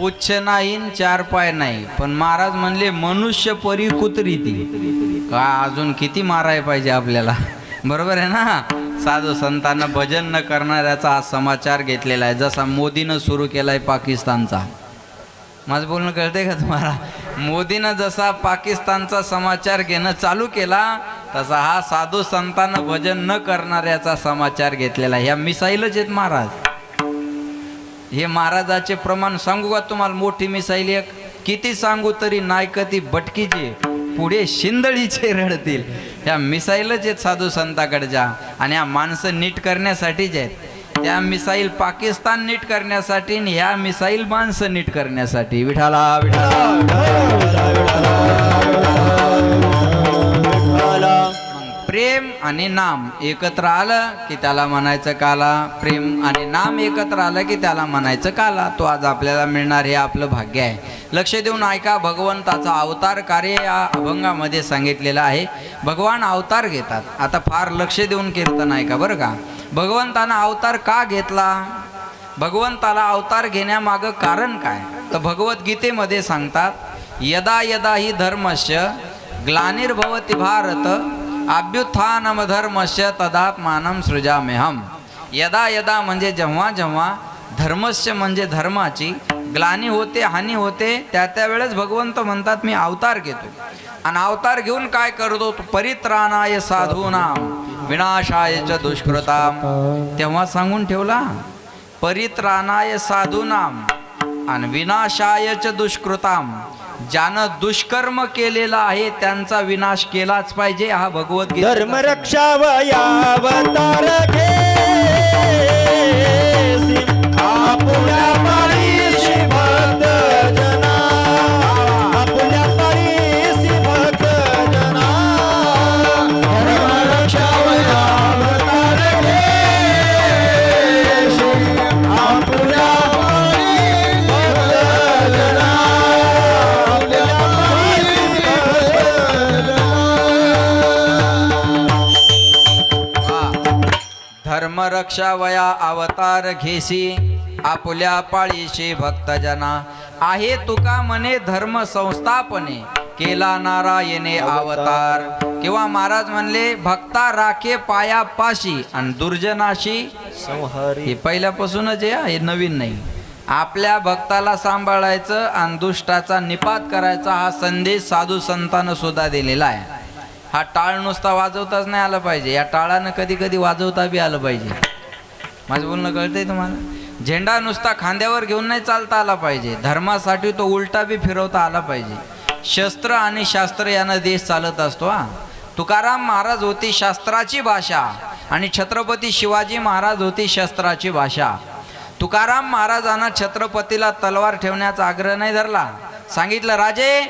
पुच्छ नाही न चार पाय नाही, पण महाराज म्हणले मनुष्य परी कुत्री ती का, अजून किती माराय पाहिजे आपल्याला, बरोबर आहे ना. साधू संतांना भजन न करणाऱ्याचा हा समाचार घेतलेला आहे, जसा मोदीनं सुरू केलाय पाकिस्तानचा. माझं बोलणं कळतंय का तुम्हाला? मोदीनं जसा पाकिस्तानचा समाचार घेणं चालू केला, तसा हा साधू संतांना भजन न करणाऱ्याचा समाचार घेतलेला. ह्या मिसाईलच आहेत महाराज. हे महाराजाचे प्रमाण सांगू का तुम्हाला? मोठी मिसाईल एक, किती सांगू तरी नायकती भटकीचे पुढे शिंदळीचे रडतील. ह्या मिसाईलच आहेत साधू संताकडच्या, आणि ह्या माणसं नीट करण्यासाठीच आहेत. त्या मिसाईल पाकिस्तान नीट करण्यासाठी आणि ह्या मिसाईल माणसं नीट करण्यासाठी. विठाला प्रेम आणि नाम एकत्र आलं की त्याला म्हणायचं काला. प्रेम आणि नाम एकत्र आलं की त्याला म्हणायचं काला. तो आज आपल्याला मिळणार हे आपलं भाग्य आहे. लक्ष देऊन ऐका. भगवंताचा अवतार कार्य या अभंगामध्ये सांगितलेलं आहे. भगवान अवतार घेतात. आता फार लक्ष देऊन कीर्तन ऐका बरं का. भगवंतानं अवतार का घेतला? भगवंताला अवतार घेण्यामागं कारण काय? तर भगवद्गीतेमध्ये सांगतात, यदा यदा ही धर्मस्य ग्लानिर्भवति भारत अभ्युत्थानम धर्मस्य तदात्मानं सृजाम्यहम्. यदा यदा म्हणजे जेव्हा जेव्हा धर्मस्य म्हणजे धर्माची ग्लानी होते, हानी होते, त्या वेळेस भगवंत म्हणतात मी अवतार घेतो. आणि अवतार घेऊन काय करतो? परित्राणाय साधूनाम विनाशाय च दुष्कृताम. तेव्हा सांगून ठेवला, परित्राणाय साधूनाम आणि विनाशाय च दुष्कृताम. ज्यानं दुष्कर्म केलेला आहे त्यांचा विनाश केलाच पाहिजे. हा भगवद्गीता. धर्म रक्षावयावतार घे आपुल्या पाळीशी भक्त जना, आपुल्या पाळीशी भक्त जना. धर्म रक्षावयावतार घे आपुल्या पाळीशी भक्त जना. धर्मरक्षा वया अवतार घेसी आपुल्या पाळीशी भक्तजना. आहे तुका म्हणे धर्म संस्थापने केला नारायणे अवतार. किंवा महाराज म्हणले भक्ता राखे पाया पाशी आणि दुर्जनाशी संहारी. हे पहिल्यापासूनच आहे, हे नवीन नाही. आपल्या भक्ताला सांभाळायचं आणि दुष्टाचा निपात करायचा हा संदेश साधू संतांनं सुद्धा दिलेला आहे. हा टाळ नुसता वाजवताच नाही आला पाहिजे, या टाळानं कधी कधी वाजवता बी आलं पाहिजे. माझं बोलणं कळतंय तुम्हाला? झेंडा नुसता खांद्यावर घेऊन नाही चालता आला पाहिजे, धर्मासाठी तो उलटा बी फिरवता आला पाहिजे. शस्त्र आणि शास्त्र यानं देश चालत असतो. हा तुकाराम महाराज होती शास्त्राची भाषा आणि छत्रपती शिवाजी महाराज होती शस्त्राची भाषा. तुकाराम महाराजांना छत्रपतीला तलवार ठेवण्याचा आग्रह नाही धरला. सांगितलं, राजे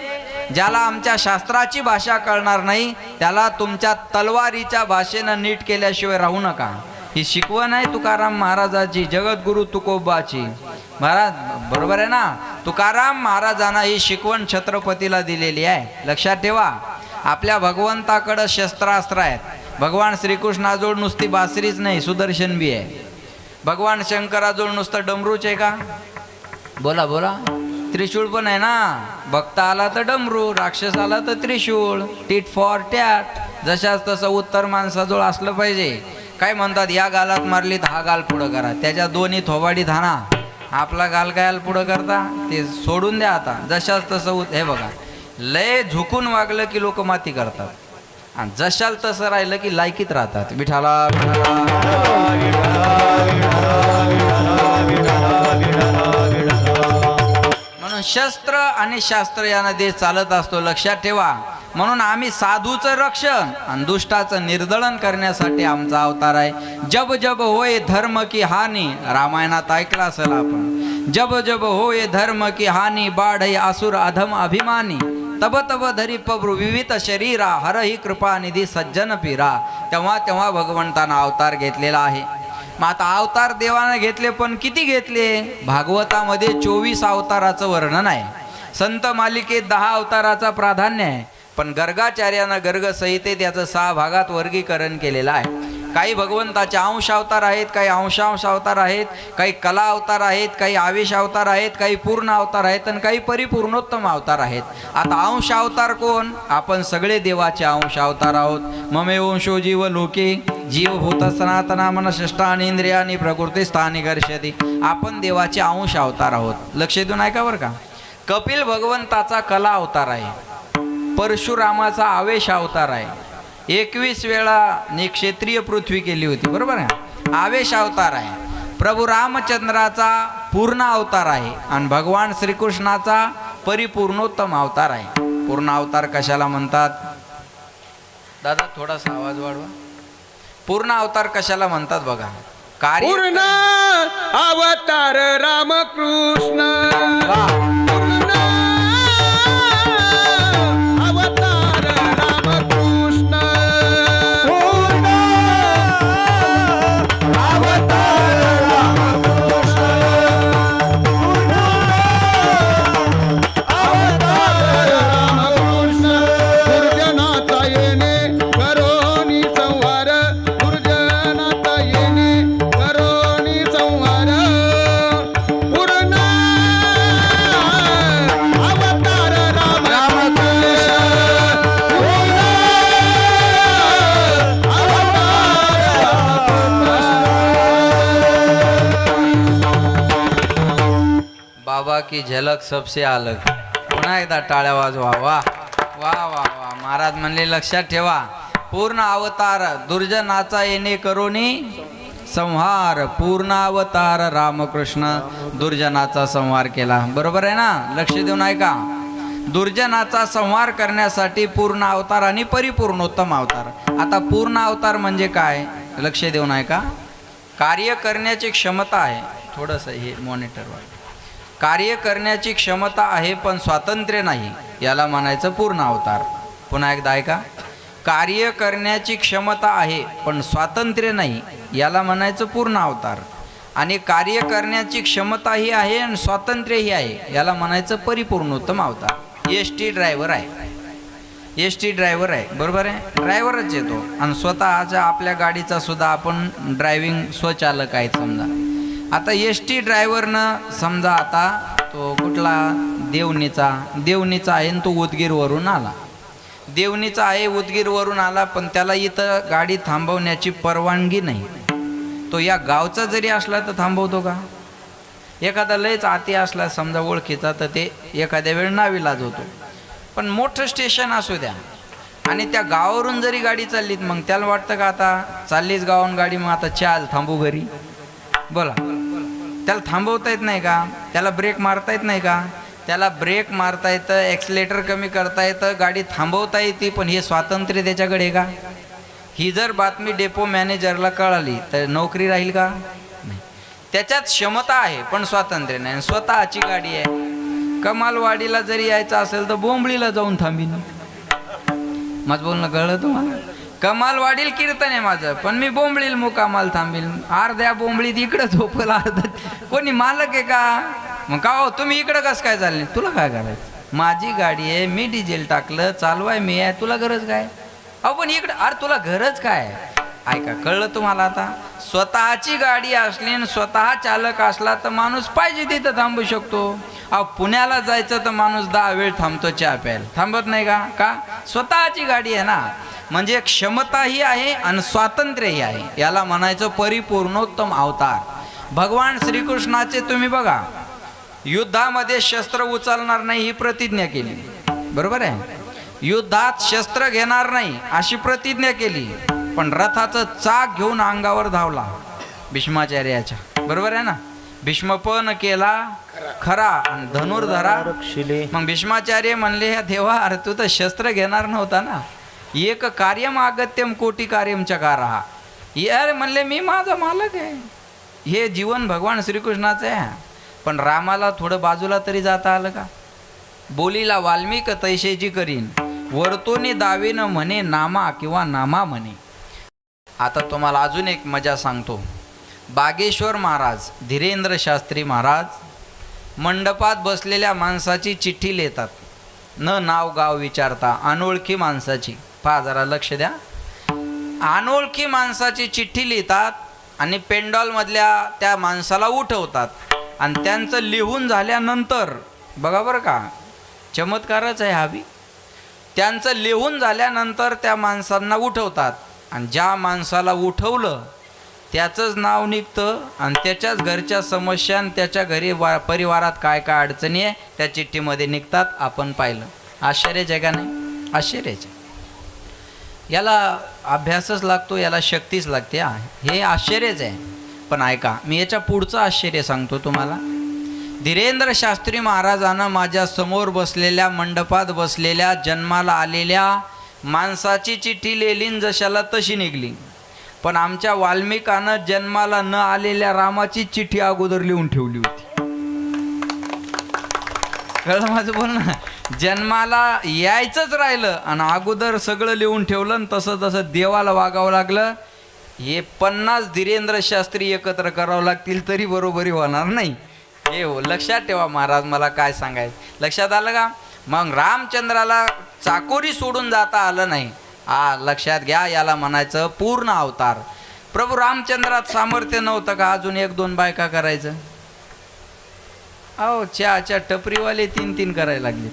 ज्याला आमच्या शास्त्राची भाषा कळणार नाही त्याला तुमच्या तलवारीच्या भाषेनं नीट केल्याशिवाय राहू नका. ही शिकवण आहे तुकाराम महाराजाची, जगद्गुरु तुकोबाची. महाराज बरोबर आहे ना. तुकाराम महाराजांना ही शिकवण छत्रपतीला दिलेली आहे. लक्षात ठेवा, आपल्या भगवंताकडं शस्त्रास्त्र आहेत. भगवान श्रीकृष्णाजवळ नुसती बासरीच नाही, सुदर्शन बी आहे. भगवान शंकराजवळ नुसतं डमरूच आहे का? बोला बोला. त्रिशूळ पण आहे ना. भक्त आला तर डमरू, राक्षस आला तर त्रिशूळ. Tit for tat. जशाच तसं उत्तर माणसाजवळ असलं पाहिजे. काय म्हणतात, या गालात मारली तर हा गाल पुढं करा, त्याच्या दोन्ही थोबाडी धाना. आपला गाल गाल पुढं करता ते सोडून द्या. आता जशाच तसं हे बघा, लय झुकून वागलं की लोक माती करतात आणि जशाल तसं राहिलं की लायकीत राहतात. विठाला म्हणून शस्त्र आणि शास्त्र यानं देश चालत असतो. लक्षात ठेवा. म्हणून आम्ही साधूचं रक्षण आणि दुष्टाचं निर्दलन करण्यासाठी आमचा अवतार आहे. जब जब होय धर्म की हानी. रामायणात ऐकला असेल आपण. जब जब होय धर्म की हानी बाढय असुर अधम अभिमानी. तब तब धरी पब्रु विविध शरीरा हरही कृपा निधी सज्जन पीरा. तेव्हा तेव्हा भगवंतानं अवतार घेतलेला आहे. मग आता अवतार देवाने घेतले, पण किती घेतले? भागवतामध्ये 24 अवताराचं वर्णन आहे. संत मालिकेत 10 अवताराचा प्राधान्य आहे. पण गर्गाचार्यानं गर्ग संहितेत याचं 6 भागात वर्गीकरण केलेलं आहे. काही भगवंताचे अंश अवतार आहेत, काही अंशांश अवतार आहेत, काही कला अवतार आहेत, काही आवेश अवतार आहेत, काही पूर्ण अवतार आहेत आणि काही परिपूर्णोत्तम अवतार आहेत. आता अंश अवतार कोण? आपण सगळे देवाचे अंश अवतार आहोत. ममे वंशो जीव लोके जीवभूत सनातना मन षष्ठानि इंद्रियानी प्रकृती स्थानी घर्षती. आपण देवाचे अंश अवतार आहोत. लक्ष देऊन ऐका बरं का. कपिल भगवंताचा कला अवतार आहे, परशुरामाचा आवेश अवतार आहे. 21 वेळा क्षेत्रीय पृथ्वी केली होती, बरोबर आहे, आवेश अवतार आहे. प्रभू रामचंद्राचा पूर्ण अवतार आहे आणि भगवान श्रीकृष्णाचा परिपूर्णोत्तम अवतार आहे. पूर्ण अवतार कशाला म्हणतात? दादा थोडासा आवाज वाढवा. पूर्ण अवतार कशाला म्हणतात बघा. पूर्ण अवतार रामकृष्ण. पूर्ण अवतार रामकृष्ण. पूर्ण अवतार रामकृष्ण. पूर्ण अवतार रामकृष्ण. दुर्जनाचा येणे करोनी संहार. दुर्जनाचा येणे करोनी संहार. पूर्ण अवतार रामकृष्ण. पूर्ण अवतार बाबा की झलक सबसे अलग. पुन्हा एकदा टाळ्या वाजवा. वा वा वा वा. महाराज म्हणले लक्षात ठेवा, पूर्ण अवतार दुर्जनाचा येणे करोनी संहार. पूर्ण अवतार रामकृष्ण दुर्जनाचा संहार केला. बरोबर आहे ना? लक्ष देऊन ऐका. दुर्जनाचा संहार करण्यासाठी पूर्ण अवतार आणि परिपूर्णोत्तम अवतार. आता पूर्ण अवतार म्हणजे काय? लक्ष देऊन ऐका. कार्य करण्याची क्षमता आहे. थोडंसं हे मॉनिटरवर. कार्य करण्याची क्षमता आहे पण स्वातंत्र्य नाही, याला म्हणायचं पूर्ण अवतार. पुन्हा एकदा ऐका. कार्य करण्याची क्षमता आहे पण स्वातंत्र्य नाही, याला म्हणायचं पूर्ण अवतार. आणि कार्य करण्याची क्षमताही आहे आणि स्वातंत्र्यही आहे, याला म्हणायचं परिपूर्णोत्तम अवतार. ST ड्रायव्हर आहे, ST ड्रायव्हर आहे, बरोबर आहे, ड्रायव्हरच येतो आणि स्वतःच्या आपल्या गाडीचा सुद्धा आपण ड्रायव्हिंग स्वचालक आहेत समजा. आता ST ड्रायव्हरनं समजा आता तो कुठला देवणीचा आहे आणि तो उदगीरवरून आला. देवणीचा आहे, उदगीरवरून आला, पण त्याला इथं गाडी थांबवण्याची परवानगी नाही. तो या गावचा जरी असला तर थांबवतो का? एखादा लयच आती असला समजा ओळखीचा तर ते एखाद्या वेळ नाविलाज होतो. पण मोठं स्टेशन असू द्या आणि त्या गावावरून जरी गाडी चालली मग त्याला वाटतं का आता चाललीच गावावरून गाडी, मग आता चाल थांबू घरी? बोला. त्याला थांबवता येत नाही का? त्याला ब्रेक मारता येत नाही का? त्याला ब्रेक मारता येतं, ॲक्सिलेटर कमी करता येतं, गाडी थांबवता येते, पण हे स्वातंत्र्य त्याच्याकडे आहे का? ही जर बातमी डेपो मॅनेजरला कळाली तर नोकरी राहील का? नाही. त्याच्यात क्षमता आहे पण स्वातंत्र्य नाही. स्वतःची गाडी आहे. कमालवाडीला जरी यायचं असेल तर बोंबळीला जाऊन थांबीन. माझं बोलणं कळलं तुम्हाला? कमालवाडील कीर्तन आहे माझं, पण मी बोंबळील मुकामाल थांबील. अर्ध्या बोंबळीत इकडं झोपला, अर्ध कोणी मालक आहे का? मग का हो तुम्ही इकडं कसं काय चालले? तुला काय करायचं? माझी गाडी आहे, मी डिझेल टाकलं, चालवाय मी आहे, तुला गरज काय? अहो पण इकडं, अरे तुला गरज काय? ऐका, कळलं तुम्हाला आता? स्वतःची गाडी असली आणि स्वतः चालक असला तर माणूस पाहिजे तिथं थांबू शकतो. अहो पुण्याला जायचं तर माणूस 10 वेळ थांबतो चहा प्यायला, थांबत नाही का? का? स्वतःची गाडी आहे ना. म्हणजे क्षमताही आहे आणि स्वातंत्र्यही आहे, याला म्हणायचं परिपूर्णोत्तम अवतार. भगवान श्रीकृष्णाचे तुम्ही बघा, युद्धामध्ये शस्त्र उचलणार नाही ही प्रतिज्ञा केली, बरोबर आहे. युद्धात शस्त्र घेणार नाही अशी प्रतिज्ञा केली, पण रथाचं चाक घेऊन अंगावर धावला भीष्माचार्याच्या, बरोबर आहे ना. भीष्मपण केला खरा आणि धनुर्धरा. मग भीष्माचार्य म्हणले, ह्या देवा, अरे तू तर शस्त्र घेणार नव्हता ना. एक कार्यम आगत्यम कोटी कार्यम चकारहा. यार म्हणले मी माझा मालक आहे, हे जीवन भगवान श्रीकृष्णाचं आहे. पण रामाला थोडं बाजूला तरी जाता आलं का? बोलीला वाल्मिक तैसेची करीन, वर्तोनी दावेनं म्हणे नामा किंवा नामा म्हणे. आता तुम्हाला अजून एक मजा सांगतो. बागेश्वर महाराज, धीरेंद्र शास्त्री महाराज मंडपात बसलेल्या माणसाची चिठ्ठी लिहितात, न नाव गाव विचारता, अनोळखी माणसाची. पहा जरा लक्ष द्या. अनोळखी माणसाची चिठ्ठी लिहितात आणि पेंडॉलमधल्या त्या माणसाला उठवतात आणि त्यांचं लिहून झाल्यानंतर बघा बरं का, चमत्कारच आहे हा बी. त्यांचं लिहून झाल्यानंतर त्या माणसांना उठवतात आणि ज्या माणसाला उठवलं त्याचंच नाव निघतं आणि त्याच्याच घरच्या समस्या आणि त्याच्या घरी परिवारात काय काय अडचणी आहे त्या चिठ्ठीमध्ये निघतात. आपण पाहिलं. आश्चर्यच आहे का नाही? आश्चर्यच आहे. याला अभ्यासच लागतो, याला शक्तीच लागते. हे आश्चर्यच आहे. पण ऐका, मी याच्या पुढचं आश्चर्य सांगतो तुम्हाला. धीरेंद्र शास्त्री महाराजांना माझ्या समोर बसलेल्या मंडपात बसलेल्या जन्माला आलेल्या माणसाची चिठ्ठी लिहिली जशाला तशी निघली. पण आमच्या वाल्मिकानं जन्माला न आलेल्या रामाची चिठ्ठी अगोदर लिहून ठेवली होती. कळलं माझं बोलणं? जन्माला यायचंच राहिलं आणि अगोदर सगळं लिहून ठेवलं आणि तसं तसं देवाला वागावं लागलं. हे 50 धीरेंद्र शास्त्री एकत्र करावं लागतील तरी बरोबरी होणार नाही. हे लक्षात ठेवा महाराज, मला काय सांगायचं लक्षात आलं का? मग रामचंद्राला चाकोरी सोडून जाता आलं नाही. लक्षात घ्या, याला म्हणायचं पूर्ण अवतार. प्रभू रामचंद्रात सामर्थ्य नव्हतं का अजून 1-2 बायका करायचं? अहो, चहाच्या टपरीवाले 3-3 करायला लागले.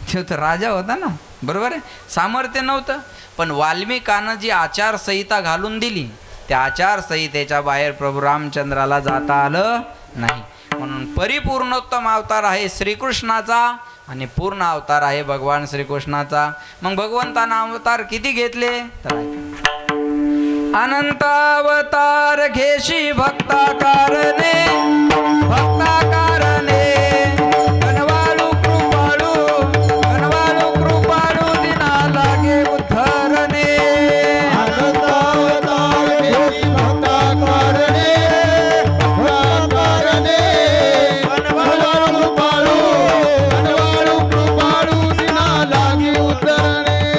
तो तर राजा होता ना, बरोबर आहे. सामर्थ्य नव्हतं. पण वाल्मिकानं जी आचारसंहिता घालून दिली त्या आचारसंहितेच्या बाहेर प्रभू रामचंद्राला जाता आलं नाही. म्हणून परिपूर्णोत्तम अवतार आहे श्रीकृष्णाचा आणि पूर्ण अवतार आहे भगवान श्रीकृष्णाचा. मग भगवंतानं अवतार किती घेतले तर अनंत अवतार घेशी भक्ता कारणे, भक्ता कारणे कनवालू कृपाळू, कनवालू कृपाळू दिना लागे उद्धरणे. अनंत अवतार घेशी भक्ता कारणे, भक्ता कारणे कनवालू कृपाळू, कनवालू कृपाळू दिना लागे उद्धरणे.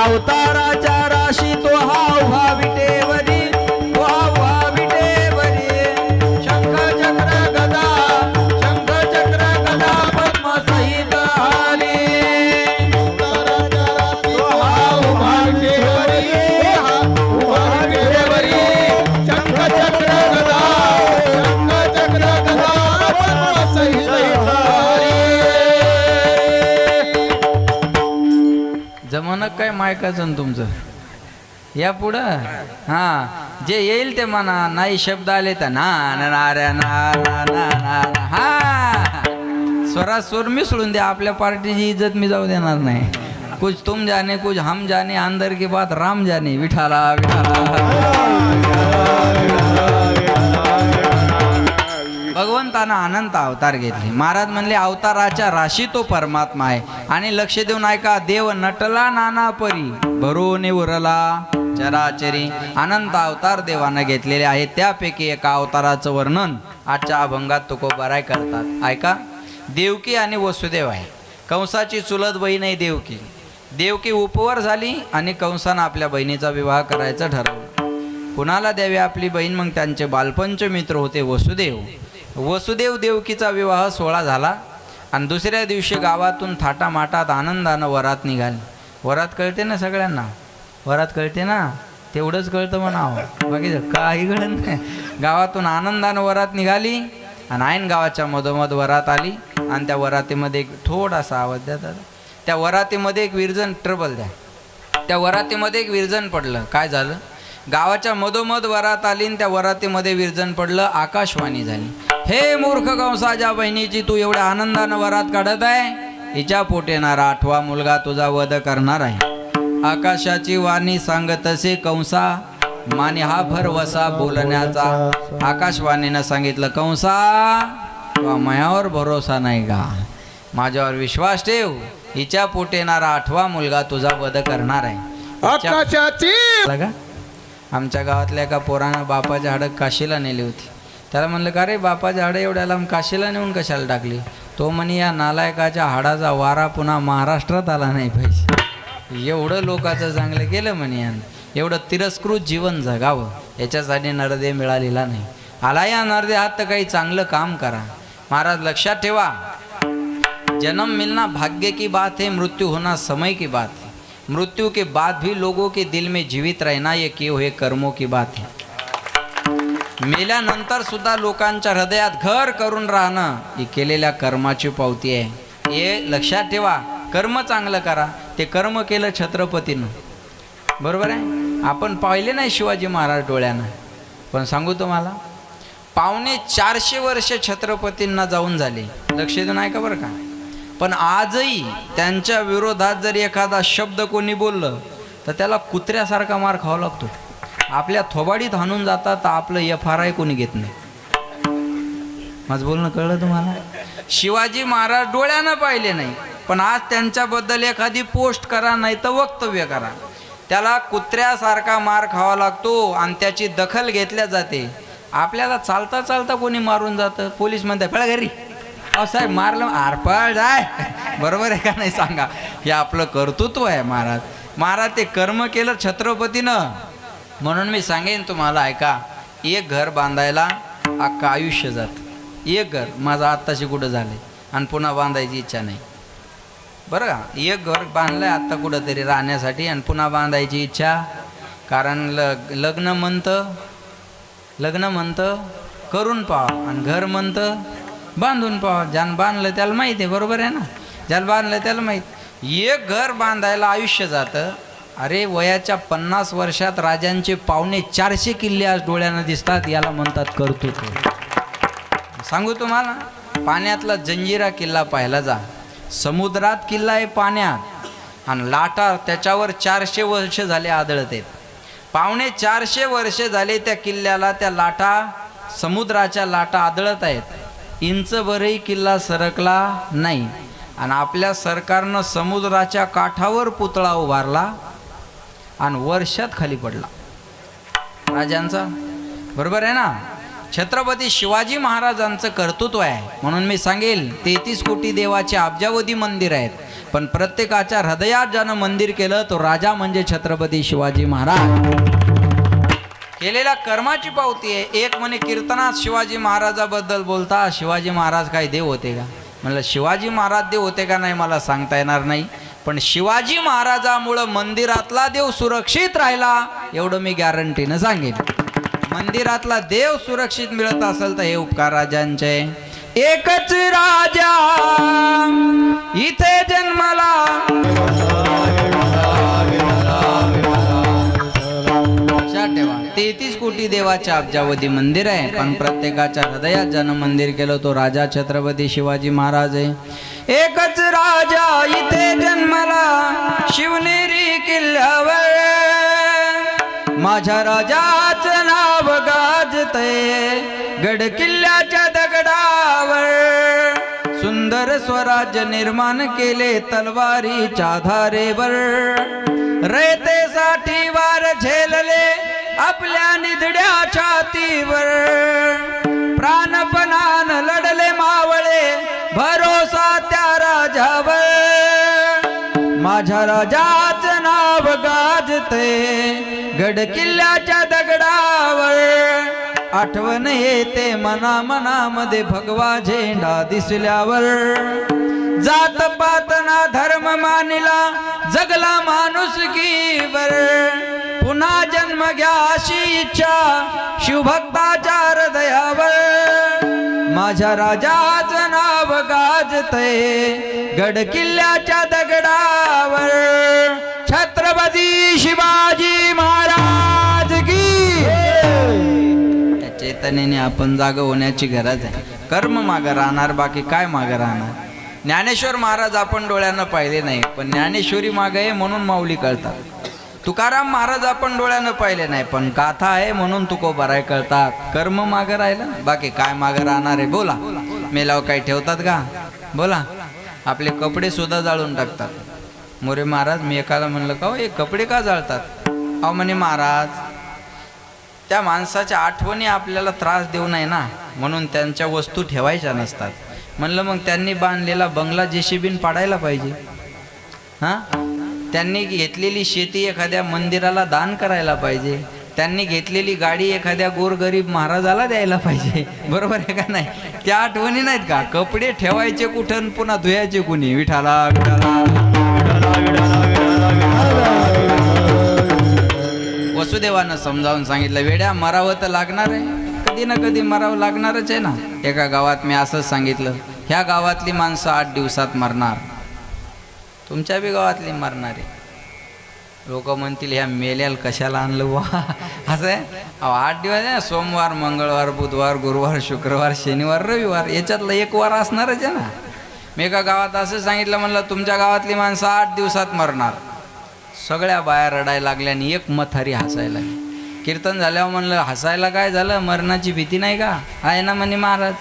अवताराच्या राशी तो हा उभा विटेवरी, तो हा उभा विटेवरी. शंख चक्र गदा, शंख चक्र गदा पद्म सहित हरी. तो हा उभा विटेवरी, हा उभा विटेवरी. शंख चक्र गदा, शंख चक्र गदा पद्म सहित हरी. जमन काय मायकाचं न तुमचं या पुढं. हां, जे येईल ते म्हणा. नाही शब्द आले तर ना ना ना रे ना ना ना ना. हा, स्वरात स्वर मिसळून द्या. आपल्या पार्टीची इज्जत मी जाऊ देणार नाही. कुछ तुम जाने कुछ हम जाने, अंदर की बात राम जाने. विठाला भगवंतानं अनंत अवतार घेतले. महाराज म्हणले अवताराच्या राशी तो परमात्मा आहे. आणि लक्ष देऊन ऐका, देव नटला नाना परी, भरून उरला चराचरी. अनंत अवतार देवानं घेतलेले आहेत. त्यापैकी एका अवताराचं वर्णन आजच्या अभंगात तुकोबाराय करतात. ऐका, देवकी आणि वसुदेव आहे. कंसाची चुलत बहीण आहे देवकी. देवकी उपवर झाली आणि कंसानं आपल्या बहिणीचा विवाह करायचं ठरवलं. कुणाला द्यावी आपली बहीण? मग त्यांचे बालपंच मित्र होते वसुदेव. वसुदेव देवकीचा विवाह सोहळा झाला आणि दुसऱ्या दिवशी गावातून थाटामाटात आनंदानं वरात निघाली. वरात कळते ना सगळ्यांना? वरात कळते ना? तेवढंच कळतं म्हणावं, बाकी काही कळत नाही. गावातून आनंदानं वरात निघाली आणि ऐन गावाच्या मधोमध वरात आली आणि त्या वरातीमध्ये एक थोडासा आवाज द्या दादा. त्या वरातीमध्ये एक विरजन ट्रबल द्या. त्या वरातीमध्ये एक विरजन पडलं. काय झालं? गावाच्या मधोमध वरात आली आणि त्या वरातीमध्ये विरजन पडलं. आकाशवाणी झाली, हे मूर्ख कंसाच्या बहिणीची तू एवढ्या आनंदानं वरात काढत आहे, हिच्या पोट येणारा 8वा मुलगा तुझा वध करणार आहे. आकाशाची वाणी सांगत असे कंसा, माने हा भरवसा बोलण्याचा. आकाशवाणीनं सांगितलं, कंसा तुझा मायावर भरोसा नाही का? माझ्यावर विश्वास ठेव, हिच्या पोट येणारा 8वा मुलगा तुझा वध करणार आहे. आकाशाची का आमच्या गावातल्या एका पोरानं बापाच्या हाडं काशीला नेली होती. त्याला म्हणलं, का रे बापाच्या हाडं एवढ्याला काशीला नेऊन कशाला टाकली? तो म्हणे, या नालायकाच्या हाडाचा वारा पुन्हा महाराष्ट्रात आला नाही पाहिजे. एवढं लोकांचं चांगलं केलं म्हणे यानं. एवढं तिरस्कृत जीवन जगावं याच्यासाठी नरदेह मिळालेला नाही. आला या नरदेहात तर काही चांगलं काम करा. महाराज लक्षात ठेवा, जन्म मिलना भाग्य की बात है, मृत्यू होना समय की बात है. मृत्यु के बाद भी लोगों के दिल में जीवित रहना ये किए हुए कर्मों की बात है. मेल्यानंतर सुद्धा लोकांच्या हृदयात घर करून राहणं ही केलेल्या कर्माची पावती आहे. हे लक्षात ठेवा. कर्म चांगलं करा. ते कर्म केलं छत्रपतीनं, बरोबर आहे. आपण पाहिले नाही शिवाजी महाराज डोळ्यानं, पण सांगू तुम्हाला 450 वर्ष छत्रपतींना जाऊन झाले. लक्ष देऊन आहे का बरं का. पण आजही त्यांच्या विरोधात जर एखादा शब्द कोणी बोललं तर त्याला कुत्र्यासारखा मार खावा लागतो. आपल्या थोबाडीत हाणून जातात तर आपलं FRI कोणी घेत नाही. माझं बोलणं कळलं तुम्हाला. शिवाजी महाराज डोळ्यानं पाहिले नाही, पण आज त्यांच्याबद्दल एखादी पोस्ट करा नाही तर वक्तव्य करा, त्याला कुत्र्यासारखा मार खावा लागतो आणि त्याची दखल घेतल्या जाते. आपल्याला चालता चालता कोणी मारून जातं, पोलीस म्हणतात पळा घरी. अहो साहेब मारलं आरपाळ जाय, बरोबर आहे का नाही सांगा. हे आपलं कर्तृत्व आहे. महाराज ते कर्म केलं छत्रपतीनं. म्हणून मी सांगेन तुम्हाला, ऐका, एक घर बांधायला अख्खं आयुष्य जातं. एक घर माझं आत्ताशी कुठं झाले आणि पुन्हा बांधायची इच्छा नाही, बरं का. एक घर बांधलंय आत्ता कुठंतरी राहण्यासाठी आणि पुन्हा बांधायची इच्छा. कारण लग्न म्हणतं करून पाहा आणि घर म्हणतं बांधून पाहा. ज्यानं बांधलं त्याला माहीत आहे, बरोबर आहे ना. ज्याला बांधलं त्याला माहीत. एक घर बांधायला आयुष्य जातं. अरे वयाच्या 50 वर्षात राजांचे 450 किल्ले आज डोळ्यानं दिसतात. याला म्हणतात कर्तृत्व. सांगू तुम्हाला, पाण्यातला जंजिरा किल्ला पाहायला जा. समुद्रात किल्ला आहे पाण्यात आणि लाटा त्याच्यावर 400 वर्ष झाले आदळत आहेत. 450 वर्ष झाले त्या किल्ल्याला, त्या लाटा, समुद्राच्या लाटा आदळत आहेत. इंचभरही किल्ला सरकला नाही. आणि आपल्या सरकारनं समुद्राच्या काठावर पुतळा उभारला आणि वर्षात खाली पडला राजांचा, बरोबर आहे ना. छत्रपती शिवाजी महाराजांचं कर्तृत्व आहे. म्हणून मी सांगेल 33 कोटी देवाचे अब्जावधी मंदिर आहेत, पण प्रत्येकाच्या हृदयात ज्यानं मंदिर केलं तो राजा म्हणजे छत्रपती शिवाजी महाराज. केलेल्या कर्माची पावती आहे. एक म्हणे कीर्तनात शिवाजी महाराजाबद्दल बोलता, शिवाजी महाराज काय देव होते का. म्हणलं शिवाजी महाराज देव होते का नाही मला सांगता येणार नाही, पण शिवाजी महाराजामुळं मंदिरातला देव सुरक्षित राहिला एवढं मी गॅरंटीनं सांगेन. मंदिरातला देव सुरक्षित मिळत असेल तर हे उपकार राजांचे. एकच राजा इथे जन्मला, लक्षात ठेवा. 33 कोटी देवाचे अब्जावधी मंदिर आहे, पण प्रत्येकाच्या हृदयात ज्यानं मंदिर केलं तो राजा छत्रपती शिवाजी महाराज आहे. एकच राजा इथे जन्मला शिवनेरी किल्ल्यावर, माझ्या राजाचं नाव गाजतंय गड किल्ल्याच्या दगडावर. सुंदर स्वराज्य निर्माण केले तलवारीच्या धारेवर, रयतेसाठी वार झेलले आपल्या निधड्या छातीवर. प्राणपणान लढले मावळे भरोसा त्या राजावर, माझ्या राजाचं नाव गाजते गड किल्ल्याच्या दगडावर. आठवण येते मनामध्ये भगवा झेंडा दिसल्यावर. जात पात ना धर्म मानिला जगला माणुसकीवर. पुन्हा जन्म घ्या अशी इच्छा शिवभक्ताच्या हृदयावर. माझ्या राजाचं नाव गाजतंय गड किल्ल्याच्या दगडावर. छत्रपती शिवाजी महाराज की. त्या चैतन्याने आपण जागा होण्याची गरज आहे. कर्म मागं राहणार, बाकी काय मागं राहणार. ज्ञानेश्वर महाराज आपण डोळ्यानं पाहिले नाही, पण ज्ञानेश्वरी मागं आहे म्हणून माऊली कळतात. तुकाराम महाराज आपण डोळ्यानं पाहिले नाही, पण गाथा आहे म्हणून तुकोबाराय कळतात. कर्म मागं राहिलं, बाकी काय मागं राहणार आहे. बोला, मेलाव काही ठेवतात का. बोला, आपले कपडे सुद्धा जाळून टाकतात. मोरे महाराज, मी एकाला म्हणलं का हे कपडे का जाळतात. अहो म्हणे महाराज, त्या माणसाच्या आठवणी आपल्याला त्रास देऊ नये ना, म्हणून त्यांच्या वस्तू ठेवायच्या नसतात. म्हणलं मग त्यांनी बांधलेला बंगला जेसीबीन पाडायला पाहिजे. हां, त्यांनी घेतलेली शेती एखाद्या मंदिराला दान करायला पाहिजे. त्यांनी घेतलेली गाडी एखाद्या गोरगरीब महाराजाला द्यायला पाहिजे. बरोबर आहे का नाही. त्या आठवणी नाहीत का. कपडे ठेवायचे कुठं पुन्हा धुयाचे कुणी. विठाला विठाला विठाला विठाला विठाला. वसुदेवानं समजावून सांगितलं, वेड्या मरावं तर लागणार आहे, कधी ना कधी मरावं लागणारच आहे ना. एका गावात मी असंच सांगितलं, ह्या गावातली माणसं 8 दिवसात मरणार, तुमच्या बी गावातली मरणार आहे. लोक म्हणतील ह्या मेल्याला कशाला आणलं वा, असं आहे. 8 दिवस आहे, सोमवार मंगळवार बुधवार गुरुवार शुक्रवार शनिवार रविवार, याच्यातलं एक वार असणारच आहे ना. मी एका गावात असं सांगितलं, म्हणलं तुमच्या गावातली माणसं 8 दिवसात मरणार. सगळ्या बाया रडायला लागल्या आणि एक मथारी हसायला. कीर्तन झाल्यावर म्हणलं हसायला काय झालं, मरणाची भीती नाही का, आहे ना म्हणे महाराज.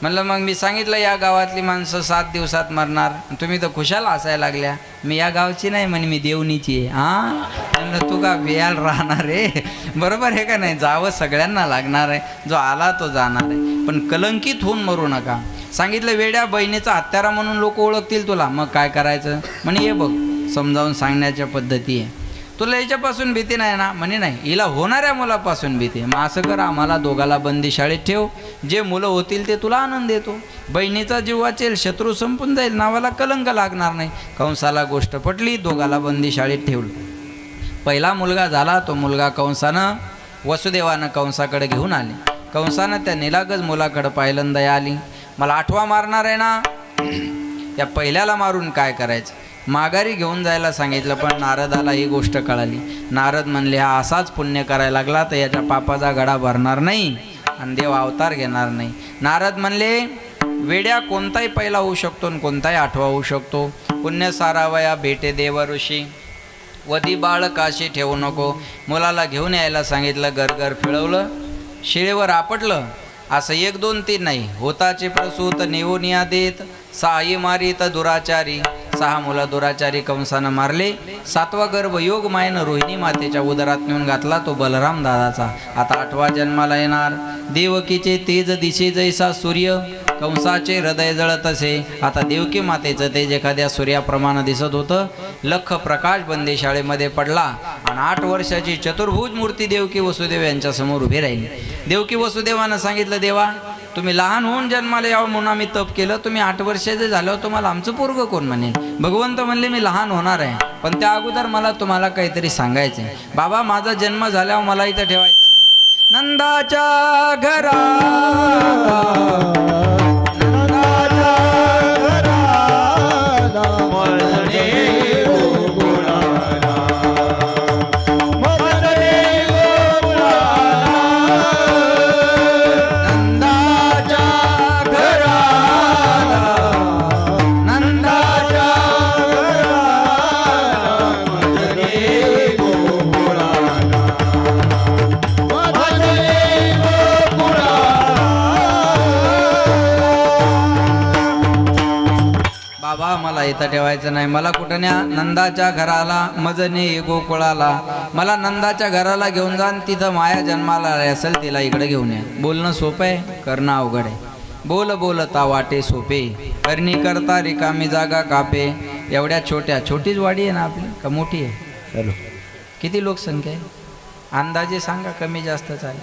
म्हणलं मग मी सांगितलं या गावातली माणसं 7 दिवसात मरणार, तुम्ही तर खुशाला हसायला लागल्या. मी या गावची नाही म्हणे, मी देवणीची आहे. हां म्हणलं तू का बियाल राहणार आहे, बरोबर आहे का नाही. जावं सगळ्यांना लागणार आहे, जो आला तो जाणार आहे, पण कलंकित होऊन मरू नका. सांगितलं वेड्या बहिणीचा हत्यारा म्हणून लोक ओळखतील तुला, मग काय करायचं म्हणे. हे बघ समजावून सांगण्याच्या पद्धती आहे, तुला याच्यापासून भीती नाही ना म्हणे. नाही, हिला होणाऱ्या मुलापासून भीती. मग असं कर, आम्हाला दोघाला बंदी शाळेत ठेव, जे मुलं होतील ते तुला आनंद देतो, बहिणीचा जीव वाचेल, शत्रू संपून जाईल, नावाला कलंक लागणार नाही. कंसाला गोष्ट पटली, दोघाला बंदी शाळेत ठेवलं. पहिला मुलगा झाला, तो मुलगा कंसानं वसुदेवानं कंसाकडे घेऊन आले. कंसानं त्या निलागज मुलाकडे पाहिलं, दया आली. मला 8वा मारणार आहे ना, त्या पहिल्याला मारून काय करायचं. माघारी घेऊन जायला सांगितलं, पण नारदाला ही गोष्ट कळाली. नारद म्हणले हा असाच पुण्य करायला लागला तर याच्या पापाचा गडा भरणार नाही आणि देव अवतार घेणार नाही. नारद म्हणले वेड्या कोणताही पहिला होऊ शकतो आणि कोणताही 8वा होऊ शकतो. पुण्य सारावया भेटे देव ऋषी, वधी बाळ काशी ठेवू नको. मुलाला घेऊन यायला सांगितलं, गरगर फिळवलं, शिळेवर आपटलं. असं 1 2 3 नाही, होताचे प्रसूत नेवनिया देत, 6 मारित दुराचारी. 6 मुलं दुराचारी कंसानं मारले. 7वा गर्भ योग मायनं रोहिणी मातेच्या उदरात नेऊन घातला, तो बलराम दादाचा. आता 8वा जन्माला येणार. देवकीचे तेज दिशे जैसा सूर्य, कंसाचे हृदय जळत असे. आता देवकी मातेचं तेज एखाद्या सूर्याप्रमाणे दिसत होतं. लख प्रकाश बंदी शाळेमध्ये पडला आणि 8 वर्षाची चतुर्भुज मूर्ती देवकी वसुदेव यांच्या समोर उभी राहिली. देवकी वसुदेवानं सांगितलं, देवा तुम्ही लहान होऊन जन्माला यावं म्हणून आम्ही तप केलं, तुम्ही 8 वर्षाचे झाल्यावर तुम्हाला आमचं पोरगं कोण म्हणेल. भगवंत म्हणले मी लहान होणार आहे, पण त्या अगोदर मला तुम्हाला काहीतरी सांगायचं आहे. बाबा माझा जन्म झाल्यावर मला इथं ठेवायचं नाही. नंदाच्या घरा मला इथं ठेवायचं नाही, मला कुठं न्या, नंदाच्या घराला मजने गोकुळाला. मला नंदाच्या घराला घेऊन जा, तिथं माया जन्माला असेल तिला इकडे घेऊन या. बोलणं सोपं आहे, करणं अवघड आहे. बोल बोलता वाटे सोपे, करणी करता रिकामी जागा कापे. एवढ्या छोटीच वाडी आहे ना आपली, का मोठी आहे. चलो किती लोकसंख्या आहे अंदाजे सांगा, कमी जास्त चालेल.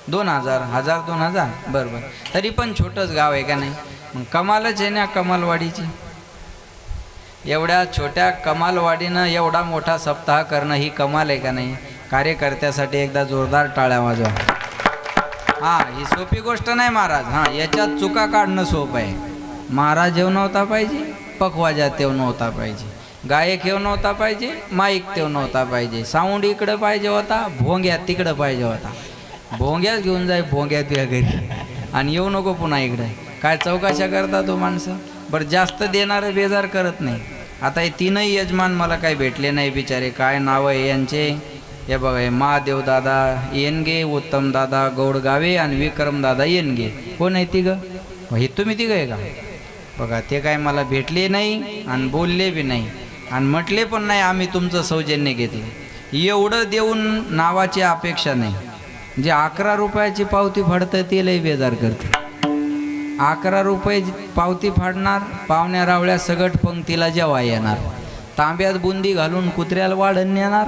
2000 1000 2000 बरोबर, तरी पण छोटंच गाव आहे का नाही. मग कमालच आहे ना कमालवाडीची. एवढ्या छोट्या कमालवाडीनं एवढा मोठा सप्ताह करणं ही कमाल आहे का नाही. कार्यकर्त्यासाठी एकदा जोरदार टाळ्या वाजवा. हां ही सोपी गोष्ट नाही महाराज. हां याच्यात चुका काढणं सोपं आहे. महाराज येऊ नव्हता पाहिजे, पखवाजात येऊ नव्हता पाहिजे, गायक येऊ नव्हता पाहिजे, माईक तेव नव्हता पाहिजे, साऊंड इकडं पाहिजे होता, भोंग्यात तिकडं पाहिजे होता. भोंग्यात घेऊन जाय भोंग्यात तुझ्या घरी आणि येऊ नको पुन्हा इकडे. काय चौकशा करता तो माणसं. बरं जास्त देणारं बेजार करत नाही. आता हे 3ही यजमान मला काही भेटले नाही बिचारे. काय नाव आहे यांचे, हे बघा, हे महादेव दादा येनगे, उत्तम दादा गौडगावे आणि विक्रम दादा येनगे. कोण आहे तिघं. हे तुम्ही तिघं आहे का. बघा ते काय मला भेटले नाही आणि बोलले बी नाही आणि म्हटले पण नाही आम्ही तुमचं सौजन्य घेतलं. एवढं देऊन नावाची अपेक्षा नाही. जे 11 रुपयाची पावती फाडतं ते लई बेजार करते. 11 रुपये पावती फाडणार, पाहुण्या रावळ्या सगट पंक्तीला जेवा येणार, तांब्यात बुंदी घालून कुत्र्याला वाढण नेणार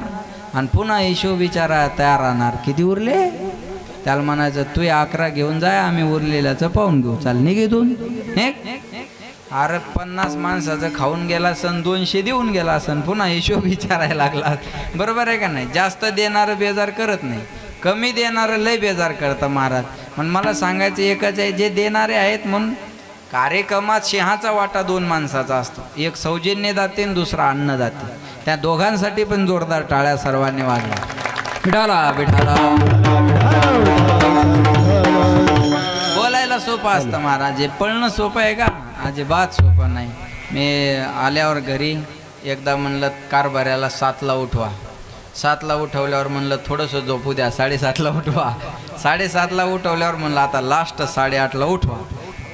आणि पुन्हा हिशोब विचारा तयार राहणार. किती उरले. त्याला म्हणायचं तू 11 घेऊन जाय, आम्ही उरलेल्याचं पाहून घेऊ. चाल निघेतून. अरे 50 माणसाचं खाऊन गेला सण 200 देऊन गेला सण पुन्हा हिशोब विचारायला लागला. बरोबर आहे का नाही? जास्त देणारं बेजार करत नाही, कमी देणारं लय बेजार करतं महाराज. पण मला सांगायचं एकच आहे, जे देणारे आहेत म्हणून कार्यक्रमात सिंहाचा वाटा 2 माणसाचा असतो. एक सौजन्य दाते आणि दुसरा अन्न दाते. त्या दोघांसाठी पण जोरदार टाळ्या सर्वांनी वाजल्या. विठाला विठाला. बोलायला सोपं असतं महाराज, जे पळणं सोपं आहे का? अजिबात सोपं नाही. मी आल्यावर घरी एकदा म्हणलं कारभाऱ्याला 7ला उठवा. 7ला उठवल्यावर म्हणलं थोडंसं झोपू द्या, 7:30ला उठवा. 7:30ला उठवल्यावर म्हणलं आता लास्ट 8:30ला उठवा.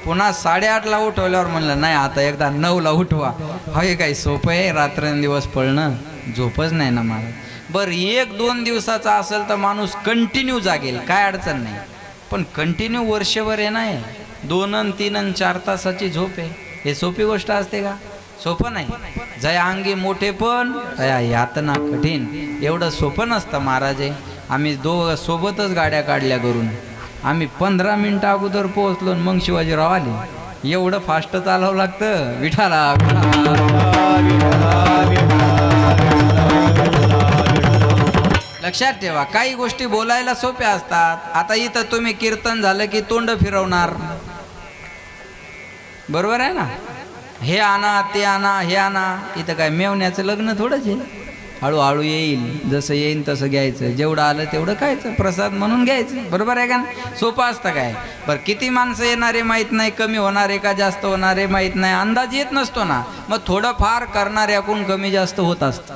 पुन्हा 8:30ला उठवल्यावर म्हणलं नाही आता एकदा 9ला उठवा. हे काही सोपं आहे? रात्रंदिवस पळणं झोपच नाही ना महाराज. बरं 1-2 दिवसाचा असेल तर माणूस कंटिन्यू जागेल, काय अडचण नाही. पण कंटिन्यू वर्षभर आहे नाही, 2 अन् 3 अन् 4 तासाची झोप आहे, हे सोपी गोष्ट असते का? सोपं नाही. जया अंगी मोठे पण तया यातना कठीण, एवढं सोपं नसतं महाराज. आम्ही दोघं सोबतच गाड्या काढल्या करून. आम्ही 15 मिनिटं अगोदर पोहोचलो मग शिवाजीराव आले. एवढं फास्ट चालवावं लागतं. विठाला लक्षात ठेवा, काही गोष्टी बोलायला सोप्या असतात. आता इथं तुम्ही कीर्तन झालं की तोंड फिरवणार, बरोबर आहे ना? हे आणा ते आणा हे आणा. इथं काय मेवण्याचं लग्न थोडंच आहे. हळूहळू येईल, जसं येईल तसं घ्यायचं, जेवढं आलं तेवढं खायचं, प्रसाद म्हणून घ्यायचं. बरोबर आहे का? सोपं असतं काय? बरं किती माणसं येणारे माहीत नाही, कमी होणारे का जास्त होणारे माहीत नाही, अंदाज येत नसतो ना. मग थोडंफार करणाऱ्याकडून कमी जास्त होत असतं.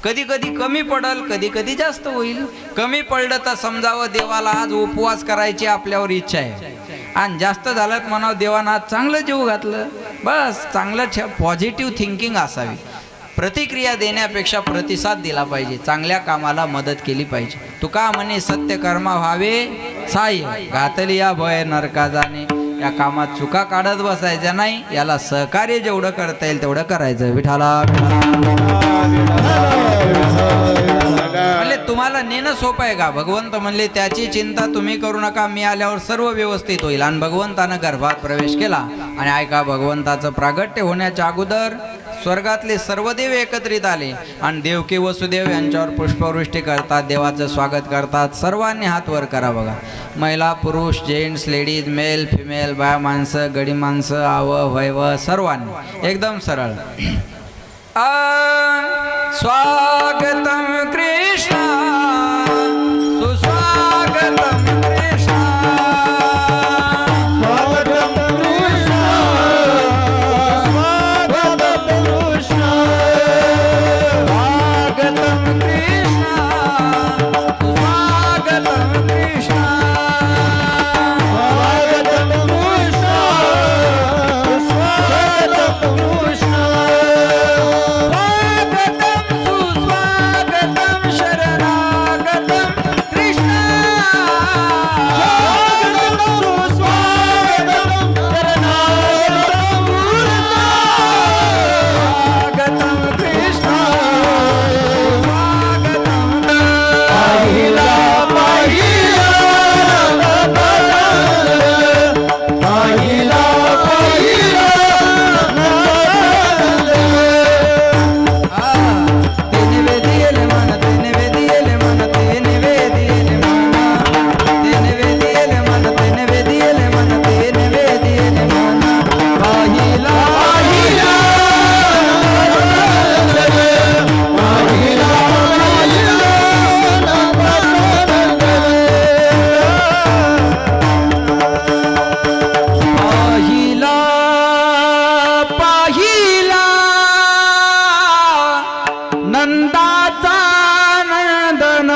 कधी कधी कमी पडल, कधी कधी जास्त होईल. कमी पडलं तर समजावं देवाला आज उपवास करायची आपल्यावर इच्छा आहे, आणि जास्त झालं म्हणावं देवानं आज चांगलं जीव घातलं. बस चांगलं पॉझिटिव्ह थिंकिंग असावी. प्रतिक्रिया देण्यापेक्षा प्रतिसाद दिला पाहिजे, चांगल्या कामाला मदत केली पाहिजे. तुका म्हणे सत्य कर्मा व्हावे साई, घातली या भय नरका जाणे. या कामात चुका काढत बसायच्या नाही, याला सहकार्य जेवढं करता येईल तेवढं करायचं. विठाला म्हणले तुम्हाला नेणं सोपं आहे का? भगवंत म्हणले त्याची चिंता तुम्ही करू नका, मी आल्यावर सर्व व्यवस्थित होईल. आणि भगवंतानं गर्भात प्रवेश केला. आणि ऐका, भगवंताचं प्रागट्य होण्याच्या अगोदर स्वर्गातले सर्व देव एकत्रित आले आणि देवकी वसुदेव यांच्यावर पुष्पवृष्टी करतात, देवाचं स्वागत करतात. सर्वांनी हात वर करा बघा. महिला पुरुष जेंट्स लेडीज मेल फिमेल, बाया माणसं गडी माणसं आव वैव सर्वांनी एकदम सरळ. स्वागतम कृष्ण सुस्वागतम कृष्ण, स्वागतम कृष्ण स्वागतम कृष्ण, स्वागतम कृष्ण सुस्वागतम कृष्ण, स्वागतम कृष्ण स्वागतम कृष्ण, सुस्वागतम शरणागतम कृष्ण, स्वागतम सुस्वागतम शरणागतम स्वागतम कृष्ण स्वागतम. पाहिला पाहिला पाहिला पाहिला तेने वेदियेले मन, तेने वेदियेले मन, तेने वेदियेले मन, तेने वेदियेले मन, तेने वेदियेले मन, तेने वेदियेले मन. पाहिला पाहिला पाहिला पाहिला नंदाचा नंदन,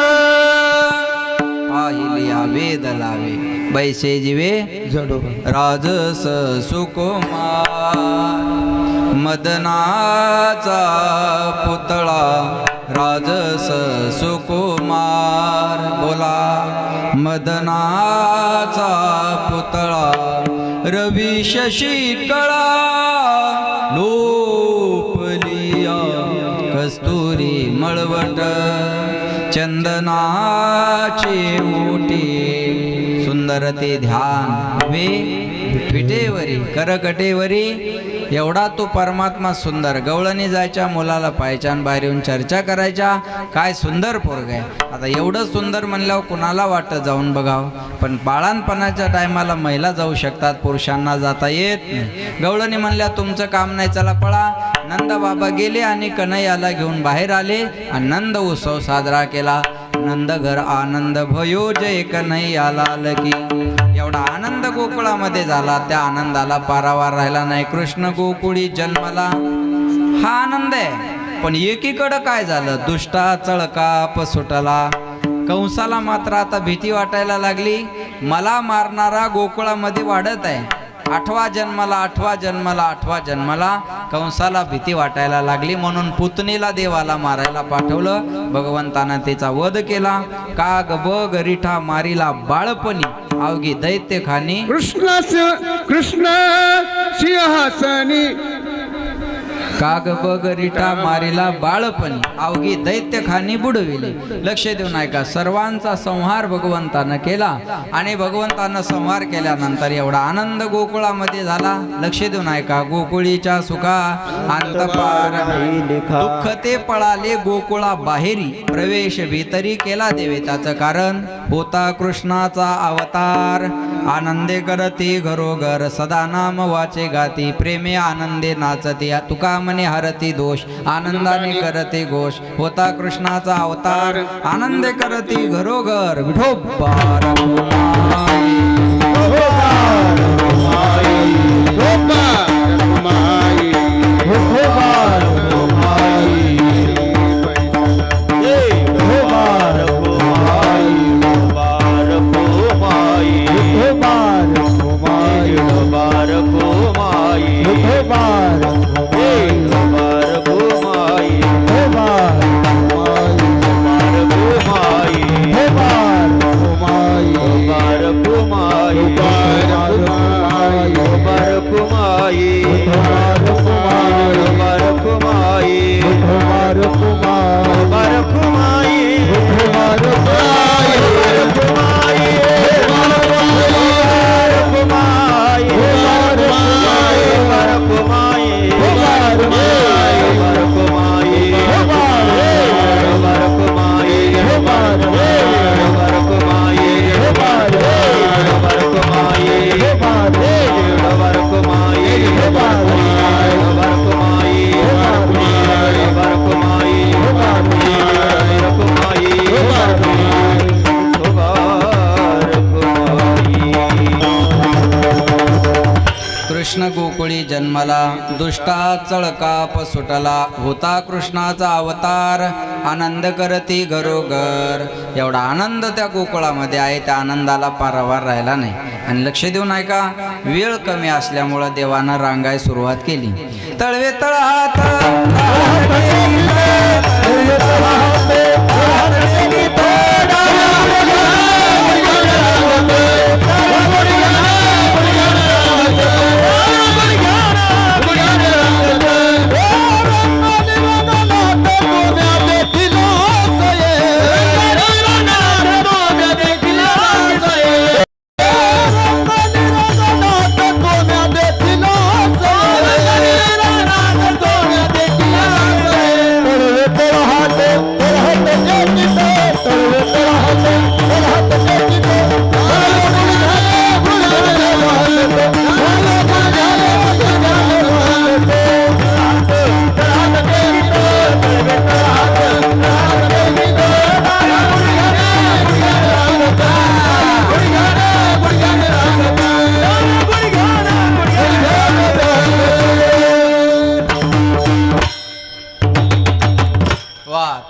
पाहिलिया वेद लावे बैसे जीवे जडो राजस सुकुमार, मदनाचा पुतळा राजस सुकुमार. बोला मदनाचा पुतळा रवी शशी कळा, लोपलिया कस्तुरी मळवट, चंदनाचे ओटे सुंदर ते ध्यान वे विटेवरी करकटेवरी एवढा तो परमात्मा सुंदर. गवळणी जायच्या मुलाला पाहायच्या बाहेर येऊन चर्चा करायच्या, काय सुंदर पोरग आहे. आता एवढं सुंदर म्हणल्यावर कुणाला वाटतं जाऊन बघावं, पण बाळांपणाच्या टायमाला महिला जाऊ शकतात, पुरुषांना जाता येत नाही. गवळणी म्हणल्या तुमचं काम नाही, चला पळा. नंद बाबा गेले आणि कन्हैयाला घेऊन बाहेर आले आणि नंद उत्सव साजरा केला. नंद घर आनंद भयो जय कन्हैया लाल की. एवढा आनंद गोकुळामध्ये झाला, त्या आनंदाला पारावार राहिला नाही. कृष्ण गोकुळी जन्मला हा आनंद आहे, पण एकीकडं काय झालं, दुष्टा चळकाप सुटला. कंसाला मात्र आता भीती वाटायला लागली, मला मारणारा गोकुळामध्ये वाढत आहे. 8वा जन्माला कंसाला भीती वाटायला लागली, म्हणून पुतणीला देवाला मारायला पाठवलं. भगवंतानं तिचा वध केला. काग बग रिठा मारिला बाळपणी, अवघी दैत्य खानी कृष्ण सिंहासनी. काग बग रिठा मारिला बाळपणी, अवघी दैत्य खानी बुडविले. लक्ष देऊन ऐका, सर्वांचा संहार भगवंतानं केला आणि भगवंतानं संहार केल्यानंतर एवढा आनंद गोकुळामध्ये झाला. लक्ष देऊन ऐका, गोकुळीच्या सुखा अंत पार, दुःख ते पळाले गोकुळा बाहेरी, प्रवेश भीतरी केला देवे. त्याचं कारण होता कृष्णाचा अवतार. आनंदे करती घरोघर, सदा नाम वाचे गाती, प्रेमे आनंदे नाचती, तुका मने हरती दोष, आनंदाने करते घोष. होता कृष्णाचा अवतार, आनंदे करती घरोघर, विठोबार कृष्ण गोकुळी जन्मला, दुष्टा चळकाप सुटला. होता कृष्णाचा अवतार, आनंद करती घरोघर. एवढा आनंद त्या गोकुळामध्ये आहे, त्या आनंदाला पारावार राहिला नाही. आणि लक्ष देऊन ऐका, वेळ कमी असल्यामुळं देवानं रांगाय सुरुवात केली. तळवे तळहात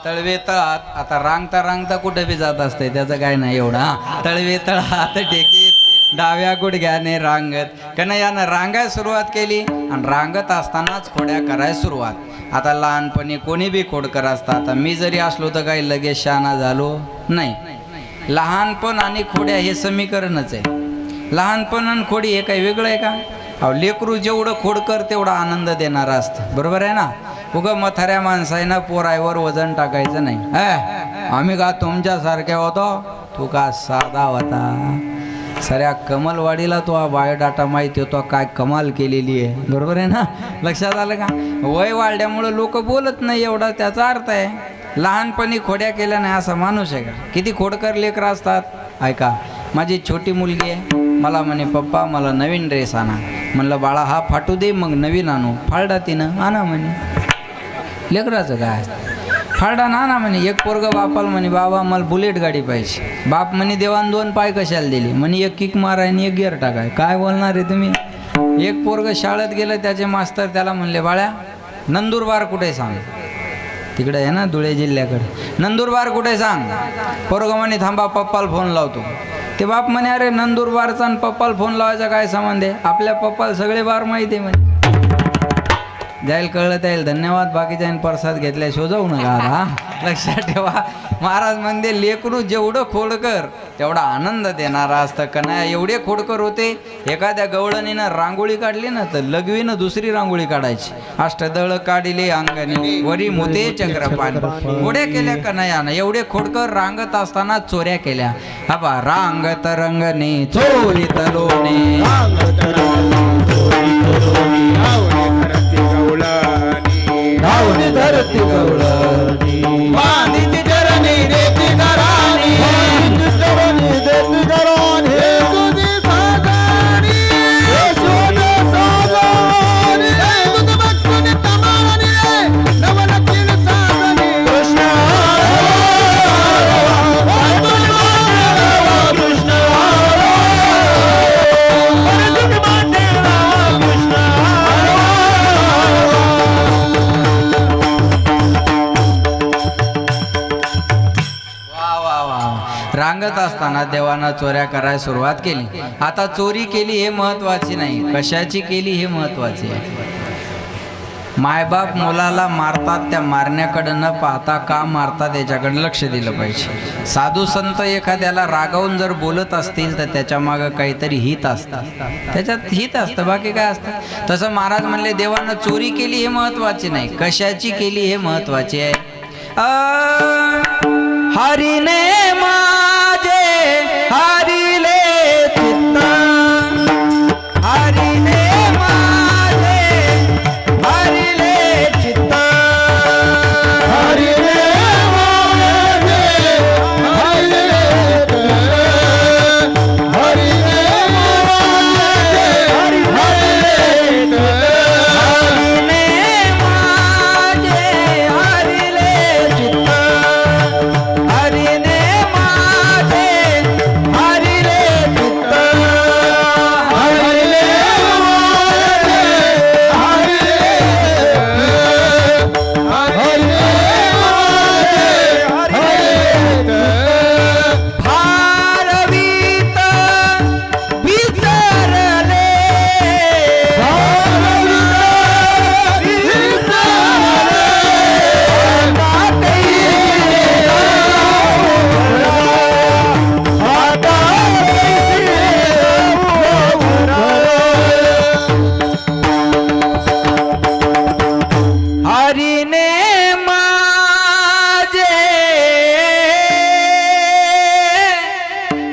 तळवे तळात. आता रांगता कुठे बी जात असते, त्याचं काय नाही एवढा. तळवे तळात टेकीत डाव्या गुडघ्याने रांगत. कन्हैयानं रांगाय सुरुवात केली आणि रांगत असतानाच खोड्या करायला सुरुवात. आता लहानपणी कोणी बी खोडकर असतात. आता मी जरी असलो तर काही लगेच शहाणा झालो नाही. लहानपण आणि खोड्या हे समीकरणच आहे. लहानपण आणि खोडी हे काही वेगळं आहे का? अहो, लेकरू जेवढं खोडकर तेवढा आनंद देणारा असतं, बरोबर आहे ना. उगं म्हाताऱ्या माणसाईनं पोरायवर वजन टाकायचं नाही. आम्ही का तुमच्यासारखे होतो, तू का साधा होता. साऱ्या कमलवाडीला तो हा बायोडाटा माहिती होतो, काय कमाल केलेली आहे. बरोबर आहे ना, लक्षात आलं का? वय वाढल्यामुळं लोक बोलत नाही एवढा त्याचा अर्थ आहे. लहानपणी खोड्या केल्या नाही असा माणूस आहे का? किती खोडकर लेकरं असतात. ऐका, माझी छोटी मुलगी आहे, मला म्हणे पप्पा मला नवीन ड्रेस आणा. म्हणलं बाळा हा फाटू दे मग नवीन आणू. फाडला तिनं, आणा म्हणे. लेकराचं काय फाडा ना म्हणे. एक पोरग बापाला म्हणे बाबा मला बुलेट गाडी पाहिजे. बाप म्हणे देवान 2 पाय कशाला दिली. म्हणे एक किक माराय आणि एक गिअर टाकाय. काय बोलणार आहे तुम्ही. एक पोरग शाळेत गेलं, त्याचे मास्तर त्याला म्हणले बाळ्या नंदुरबार कुठे सांग. तिकडे आहे ना धुळे जिल्ह्याकडे. नंदुरबार कुठे सांग. पोरग म्हणे थांबा पप्पाला फोन लावतो. ते बाप म्हणे अरे नंदुरबारचा आणि पप्पाला फोन लावायचा काय संबंध आहे. आपल्या पप्पाला सगळे बार माहिती आहे म्हणे. जाईल कळलं त्याईल धन्यवाद. बाकीच्या प्रसाद घेतल्या शोधवू नका आता. लक्षात ठेवा, महाराज म्हणते लेकरू जेवढं खोडकर तेवढा आनंद देणारा असतं. कन्हैया एवढे खोडकर होते, एखाद्या गवळणीनं रांगोळी काढली ना तर लघवीनं दुसरी रांगोळी काढायची. अष्टदळ काढिले अंगणी वरी मुते चक्रपाणी. घोड्या केल्या कन्हैयानं. एवढे खोडकर रांगत असताना चोऱ्या केल्या. हा बा रांगत रंगणे चोरीत लोणे. धावणी धरती गवळणी बांधिती चरणी देती घराणी. चरणी देती घराणी. तुझी सागाणी शोध सागाणी. तुझ भक्तुनी तमानी नवलकीन सागणी. कृष्ण कृष्ण रांगत असताना देवानं चोऱ्या करायला सुरुवात केली. आता चोरी केली हे महत्वाची नाही, कशाची केली हे महत्वाची आहे. मायबाप मुलाला मारतात, त्या मारण्याकडे न पाहता का मारतात याच्याकडे लक्ष दिलं पाहिजे. साधू संत एखाद्याला रागावून जर बोलत असतील तर त्याच्या मागं काहीतरी हित असतं, त्याच्यात हित असतं, बाकी काय असतं. तसं महाराज म्हणले देवानं चोरी केली हे महत्वाची नाही, कशाची केली हे महत्वाचे आहे. हरिने माझे हरिले चित्त. हरिने माझे हरिले चित्त. हरिने माझे हरिले चित्त. हरिने माझे हरिले चित्त. हरिने माझे हरिले चित्त. हरिने माझे हरिले चित्त. हरिले भारवीत विसरले. हरिने माझे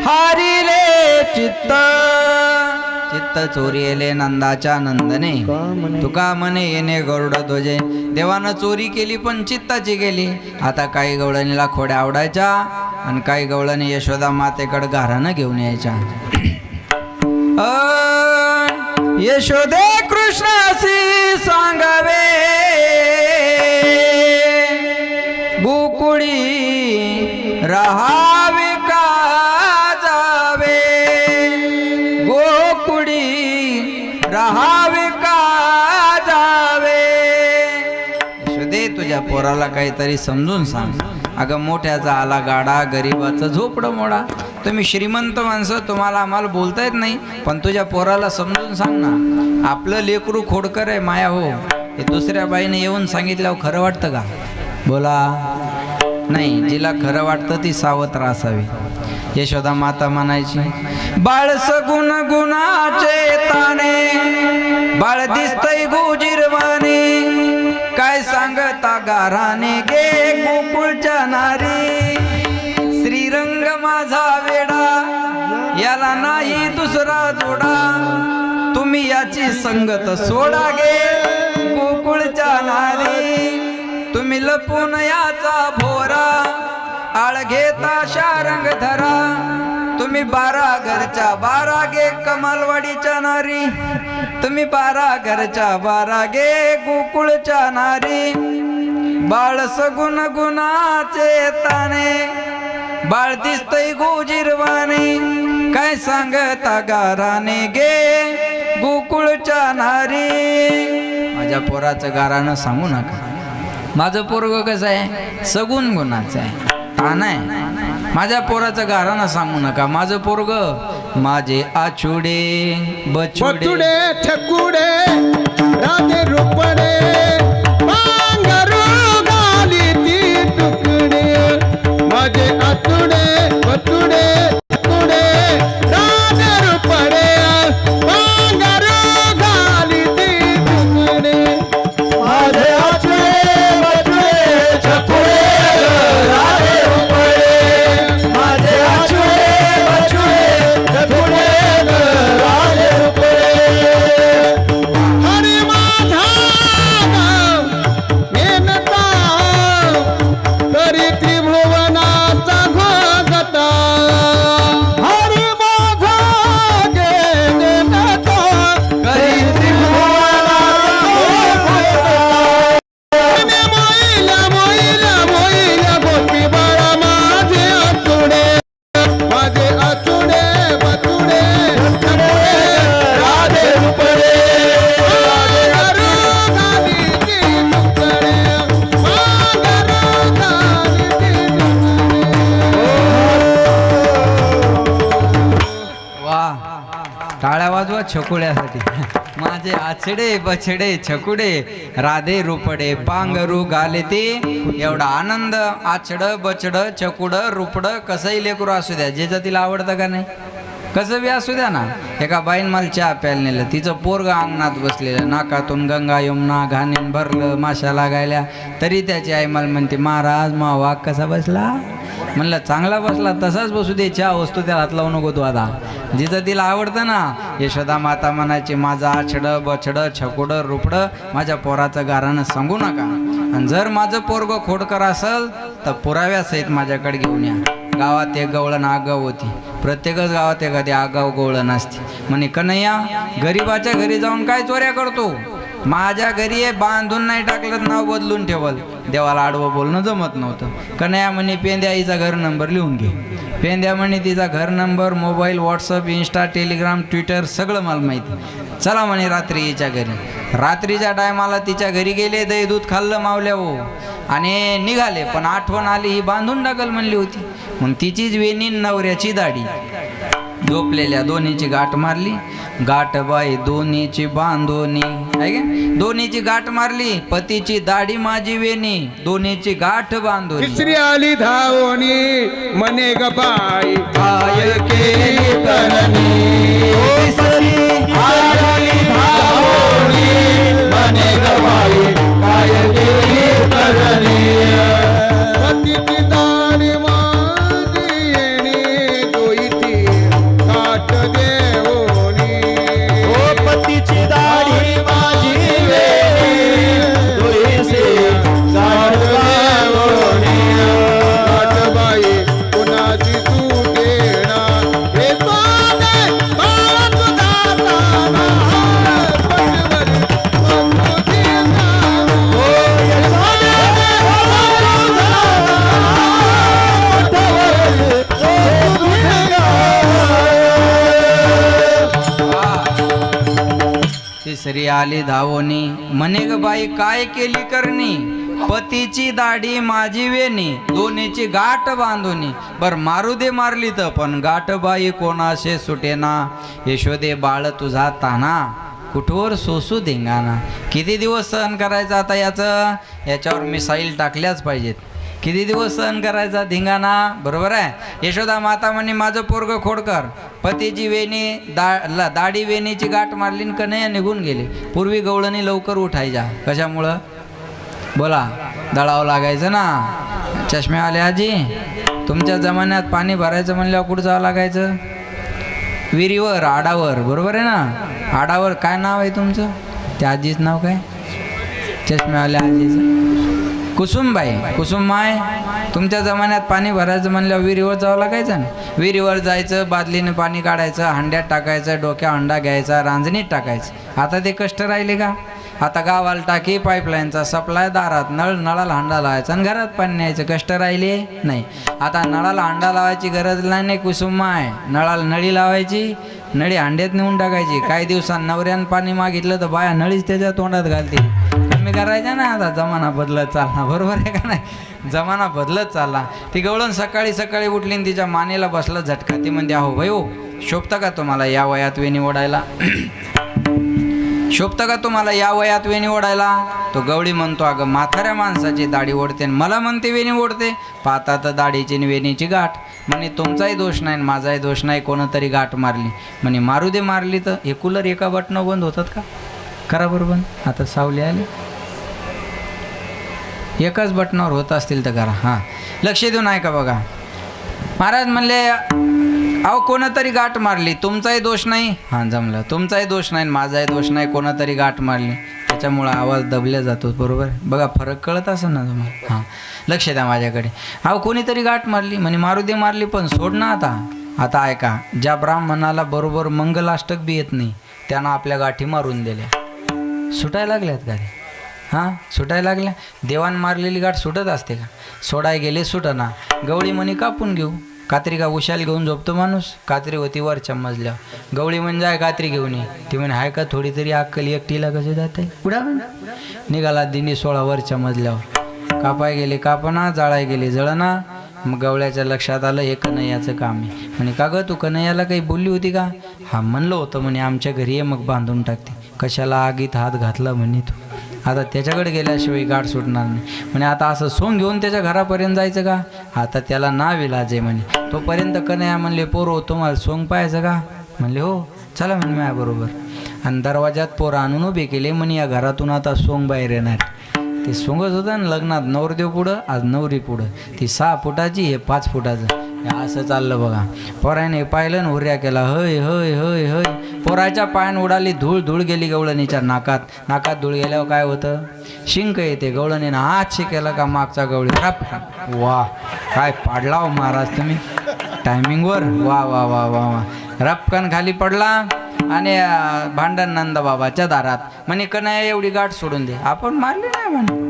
हरिले चित्त. चित्त चोरीले नंदाच्या नंदने. तुका म्हणे येणे गरुड ध्वजे. देवानं चोरी केली पण चित्ताची केली. आता काही गवळणीला खोड्या आवडायच्या आणि काही गवळणी यशोदा मातेकडे घरानं घेऊन यायच्या. यशोदे कृष्णासी सांगावे गोकुळी राहावे का जावे. गोकुळी राहावे का जावे. यशोदे तुझ्या पोराला काहीतरी समजून सांग. अगं मोठ्याचा आला गाडा, गरीबाचं झोपडं मोडा. तुम्ही श्रीमंत माणसं, तुम्हाला आम्हाला बोलता येत नाही, पण तुझ्या पोराला समजून सांग ना. आपलं लेकरू खोडकर आहे माया हो. हे दुसऱ्या बाईने येऊन सांगितल्यावर खरं वाटतं का? बोला नाही. जिला खरं वाटतं ती सावत्र असावी. यशोदा माता म्हणायची बाळस गुण गुणाचे ताने. बाळ दिसतय गुजिरवाने. काय सांगता गाराने गे गोकुळच्या नारी. श्रीरंग माझा वेडा याला नाही याची संगत सोडा गे गोकुळच्या नारी तुम्ही लपून याचा भोरा आळ घेता शारंग धरा तुम्ही 12 घरच्या 12 गे कमालवाडीच्या नारी तुम्ही 12 घरच्या 12 गे गोकुळच्या नारी बाळ सगुण गुणाचे ताने बाळ दिसतय गोजिरवाने काय सांगता गाराने गे गोकुळच्या नारी माझ्या पोराचं गारानं सांगू नका माझं पोरग कसं आहे सगुण गुणाचं आहे तान आहे माझ्या पोराचं गारानं सांगू नका माझं पोरग माझे आचुडे बचुडे बचुडे छकुडे राधे रुपडे पांघरू घाली ती तुकडे माझे आतुडे बचुडे छकुडे राधे रुपडे पांघरू घाली ती तुकडे माझे आचुडे बचुडे छकुडे राधे रुपडे माझे आचुडे बचुडे छकुडे राधे रुपडे हरी माझा मेनता करी त्रिभुवनाचा घोगता हरी माझा मेनता करी त्रिभुवनाचा घोगता मोइला मोइला मोइला गोपी बाळा माझे आतुडे बचुडे राधे रुपडे मांगरू घाली ती तुकडे मांगरू घाली ती वा टाळ्या वाजवा छकुड्यासाठी माझे आचडे बछडे छकुडे राधे रुपडे पांघरू घाले ते एवढा आनंद आचड बचड छकुड रुपड कसंही लेकरू असू द्या जे तिला आवडतं का नाही कसं बी असू द्या ना एका बाईन मला चहा प्यायला नेलं तिचं पोरग अंगणात बसलेलं नाकातून गंगा यमुना घाणीन भरलं माशा लागायल्या तरी त्याची आई मला म्हणते महाराज मा वाघ कसा बसला म्हणलं चांगला बसला तसाच बसू दे चहा वस्तू त्याला हात लावू नको तू आता जिथं तिला आवडतं ना यशोदा माता म्हणायची माझा आछड बछड छकुड रुपड माझ्या पोराचं गारानं सांगू नका आणि जर माझं पोरग खोडकर असेल तर पुराव्यासहित माझ्याकडे घेऊन या गावात एक गवळण आगाव होती प्रत्येकच गावात एखादी आगाव गवळण असते म्हणे कन्हैया गरीबाच्या घरी जाऊन काय चोऱ्या करतो माझ्या घरी हे बांधून नाही टाकलं नाव बदलून ठेवल देवाला आडवं बोलणं जमत नव्हतं कन्हैया म्हणे पेंद्या आईचा घर नंबर लिहून घे पेंद्या म्हणे तिचा घर number mobile WhatsApp Insta Telegram Twitter सगळं मला माहिती चला म्हणे रात्री हिच्या घरी रात्रीच्या टायमाला तिच्या घरी गेले दही दूध खाल्लं मावल्या हो आणि निघाले पण आठवण आली ही बांधून टाकल म्हणली होती मग तिचीच वेणी नवऱ्याची दाढी झोपलेल्या दोन्हीची गाठ मारली गाठ बाई दोन्हीची बांधोनी आहे का दोन्हीची गाठ मारली पतीची दाढी माझी वेणी दोन्हीची गाठ बांधोनी तिसरी आली धावणी मने ग बाई काय केली करणी तिसरी आली धावणी मने ग बाई काय केली करणी पतीची दाढी माझी येणी दोईची काट देवोनी ओ पतीची दाढी माझी वेणी दोईची काट देवोनी काटबाई कुणाची तू देणा हे सोने बाळा तुझा ताना पटवरी पंखुती ओ हे सोने बाळा तुझा तिसरी आली धावोनी म्हणे ग बाई काय केली करणी पतीची दाढी माझी वेणी दोन्हीची गाठ बांधोनी बर मारू दे मारली तर पण गाठ बाई कोणाशे सुटेना यशोदे बाळ तुझा ताना कुठवर सोसू देंगाना किती दिवस सहन करायचं आता याच्यावर मिसाईल टाकल्याच पाहिजेत किती दिवस सहन करायचा धिंगाणा बरोबर आहे यशोदा माता म्हणे माझं पोरग खोडकर पतीची वेणी दाढी वेणीची गाठ मारली न कन्हैया निघून गेले पूर्वी गवळणी लवकर उठायच्या कशामुळं बोला दळावं लागायचं ना चष्मेवाले आजी तुमच्या जमान्यात पाणी भरायचं म्हणल्यावर कुठं जावं लागायचं विहिरीवर आडावर, बरोबर आहे ना? आडावर काय नाव आहे तुमचं? त्या आजीचं नाव काय? चष्म्यावाल्या आजीचं कुसुमबाई. कुसुमबाई, तुमच्या जमान्यात पाणी भरायचं म्हणल्यावर विहिरीवर जावं लागायचं ना. विहिरीवर जायचं, बादलीने पाणी काढायचं, हांड्यात टाकायचं, डोक्या हंडा घ्यायचा, रांजणीत टाकायचं. आता ते कष्ट राहिले का? आता गावाला टाकी, पाईपलाईनचा सप्लाय, दारात नळ, नळाला हांडा लावायचा आणि घरात पाणी न्यायचं. कष्ट राहिले नाही. आता नळाला हांडा लावायची गरज नाही कुसुमबाई. नळाला नळी लावायची, नळी हांड्यात नेऊन टाकायची. काही दिवसांनी नवऱ्यानं पाणी मागितलं तर बाया नळीच त्याच्या तोंडात घालतील. कमी करायच्या ना. आता जमाना बदलत चालला, बरोबर आहे का नाही? जमाना बदलत चालला. ती गवळण सकाळी सकाळी उठली आणि तिच्या मानेला बसला झटका. ती म्हणते, अहो भाई हो, शोभतं का तुम्हाला या वयात वेणी ओढायला? शोभतं का तुम्हाला या वयात वेणी ओढायला? तो गवळी म्हणतो, अगं म्हाताऱ्या माणसाची दाढी ओढते आणि मला म्हणते वेणी ओढते. पाहता तर दाढीची आणि वेणीची गाठ. म्हणे तुमचाही दोष नाही माझाही दोष नाही, कोणतरी गाठ मारली. म्हणे मारू दे, मारली तर. हे कूलर एका बटनं बंद होतात का? करा बरोबर. आता सावली आली, एकाच बटनावर होत असतील तर करा. हां, लक्ष देऊन ऐका बघा. महाराज म्हणले, अहो कोणातरी गाठ मारली, तुमचाही दोष नाही. हां, जमलं. तुमचाही दोष नाही माझाही दोष नाही, कोणातरी गाठ मारली. त्याच्यामुळं आवाज दबल्या जातो, बरोबर. बघा फरक कळत असं ना तुम्हाला. हां, लक्ष द्या माझ्याकडे. अहो कोणीतरी गाठ मारली, म्हणे मारू दे, मारली पण सोड ना आता. आता ऐका, ज्या ब्राह्मणाला बरोबर मंगलाष्टक बी येत नाही त्यानं आपल्या गाठी मारून दिल्या. सुटायला लागल्यात का रे? हां, सुटायला लागल्या. देवान मारलेली गाठ सुटत असते का? सोडाय गेले सुटना. गवळी म्हणे कापून घेऊ. कात्री का उशाल घेऊन झोपतो माणूस? कात्री होती वरच्या मजल्यावर. गवळी म्हणजे आहे कात्री घेऊन ये. ती म्हणे हाय का थोडी तरी अक्कल, एकटीला कसं जाते? उडा निघाला दिंडी 16 वरच्या मजल्यावर. कापाय गेले कापना, जाळाय गेले जळना. मग गवळ्याच्या लक्षात आलं हे कन्हैयाचं काम आहे. म्हणे का गं तू कन्हैयाला काही बोलली होती का? हा, म्हणलं होतं. म्हणे आमच्या घरी ये मग बांधून टाकते. कशाला आगीत हात घातला म्हणे तू? आता त्याच्याकडे गेल्याशिवाय गाठ सुटणार नाही. म्हणे आता असं सोंग घेऊन त्याच्या घरापर्यंत जायचं का? आता त्याला नाव इलाज आहे म्हणे. तोपर्यंत कन्हैया म्हणले, पोरो तुम्हाला सोंग पाहायचं का? म्हणले हो, चला म्हणे माझ्याबरोबर. आणि दरवाजात पोरं आणून उभे केले. म्हणे या घरातून आता सोंग बाहेर येणार. ते सोंगच होतं ना लग्नात. नवरदेव पुढं, आज नवरी पुढं. ती 6 फुटाची, हे 5 फुटाचं. असं चाललं बघा. पोराने पाहिलं ना, हुर्या केला, हय हय हय हय. पोराच्या पायानं उडाली धूळ. धूळ गेली गवळणीच्या नाकात. नाकात धूळ गेल्यावर काय होतं? शिंक येते. गवळणीनं हात शिकेला का मागचा गवळी रप. वा, काय पाडला हो महाराज तुम्ही टायमिंगवर. वा वा वा वा वा. रपकन खाली पडला आणि भांडण नंदबाबाच्या दारात. म्हणे कन्हैया एवढी गाठ सोडून दे. आपण मारली नाही म्हणे.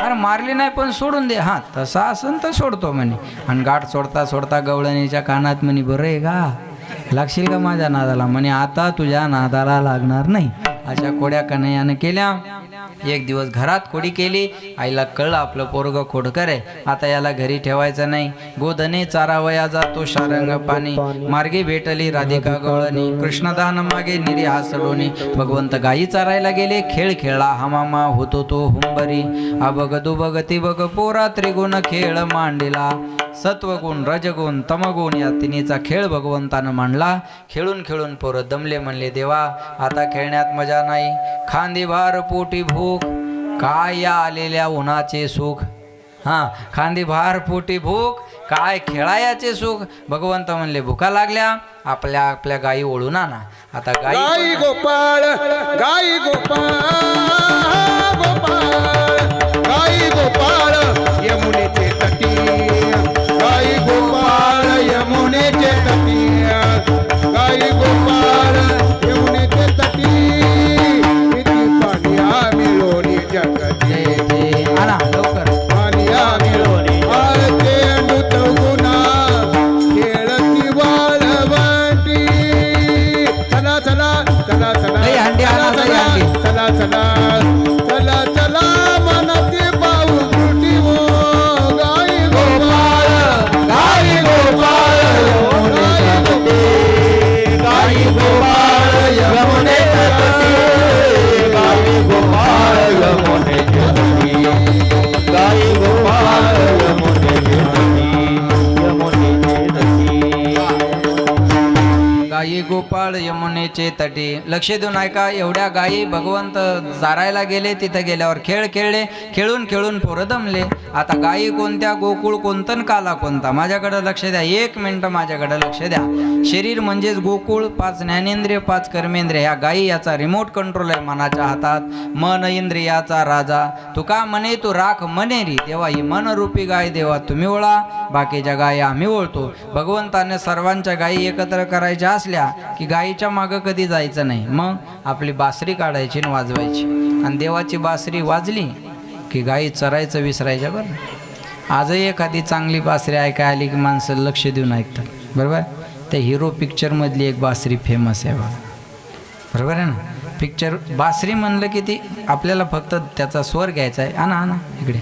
अरे मारली नाही पण सोडून दे. हां, तसा असन तर सोडतो म्हणे. आणि गाठ सोडता सोडता गवळणीच्या कानात म्हणे, बरं आहे का? लागशील का माझ्या नादाला? म्हणे आता तुझ्या नादाला लागणार नाही. अशा कोड्या कन्हैयानं केल्या. एक दिवस घरात कोडी केली. आईला कळलं आपलं पोरगं खोडकर आहे, आता याला घरी ठेवायचं नाही. गोधने चारावया जातो शारंग पाणी. मार्गे भेटली राधिका गवळणी. कृष्णदान मागे निरी हासडोनी. भगवंत गायी चारायला गेले. खेळ खेळला हमामा होतो तो हुंबरी. अबग दुबग तिबग पोरा त्रिगुण खेळ मांडला. सत्वगुण रजगुण तमगुण या तिन्हीचा खेळ भगवंतानं मांडला. खेळून खेळून पोरं दमले. म्हणले देवा आता खेळण्यात मजा नाही. खांदी भार पोटी भूक, काय या आलेल्या उन्हाचे सुख. हां, खांदी भार पोटी भूक, काय खेळायाचे सुख. भगवंत म्हणले भुका लागल्या, आपल्या आपल्या गायी ओळून आणा. आता गाई गोपाळ, गाई गोपाळ, गोपाळ, गाई गोपाळ यमुनेचे तटी. गाई गोपाळ यमुनेचे तटी. गाई गोपाळ यमुनेचे तटी. किती पाणी मिळोनी जगते. आणा लवकर. पाणी मिळोनी आळते अमृत गुणा. खेळती वाळवंटी. चला चला चला चला लई हंडी आणा, लई हंडी. चला चला चला चला मनती पाऊ फुटी हो. गाई गोपाळ, गाई गोपाळ, गाई गोपाळ यमुनेच्या तटी. गाई गोपाळ यमुनेच्या तटी. गाई गोपाळ यमुनेच्या तटी. यमुनेच्या तटी. गायी गोपाळ यमुनेचे तटी. लक्ष देऊन ऐका, एवढ्या गायी भगवंत चारायला गेले, तिथं गेल्यावर खेळ खेळले, खेळून खेळून पोरं दमले. आता गायी कोणत्या, गोकुळ कोणतं, काला कोणता, माझ्याकडे लक्ष द्या, 1 मिनिट माझ्याकडे लक्ष द्या. शरीर म्हणजेच गोकुळ, 5 ज्ञानेंद्रिय, 5 कर्मेंद्रिय, ह्या गायी याचा रिमोट कंट्रोल आहे मनाच्या हातात. मन इंद्रियाचा राजा. तुका म्हणे तू राख मनेरी, तेव्हा ही मनरूपी गाय देवा तुम्ही ओळा, बाकीच्या गायी आम्ही ओळतो. भगवंताने सर्वांच्या गायी एकत्र करायच्या असल्या की गायीच्या मागं कधी जायचं नाही, मग आपली बासरी काढायची आणि वाजवायची. आणि देवाची बासरी वाजली की गायी चरायचं विसरायच्या. बरं, आजही एखादी चांगली बासरी ऐकाय आली की माणसं लक्ष देऊन ऐकतात. बरोबर, त्या हिरो पिक्चरमधली एक बासरी फेमस आहे बघा. बरोबर आहे ना, पिक्चर बासरी म्हणलं की ती आपल्याला फक्त त्याचा स्वर घ्यायचा आहे. आणा आणा इकडे.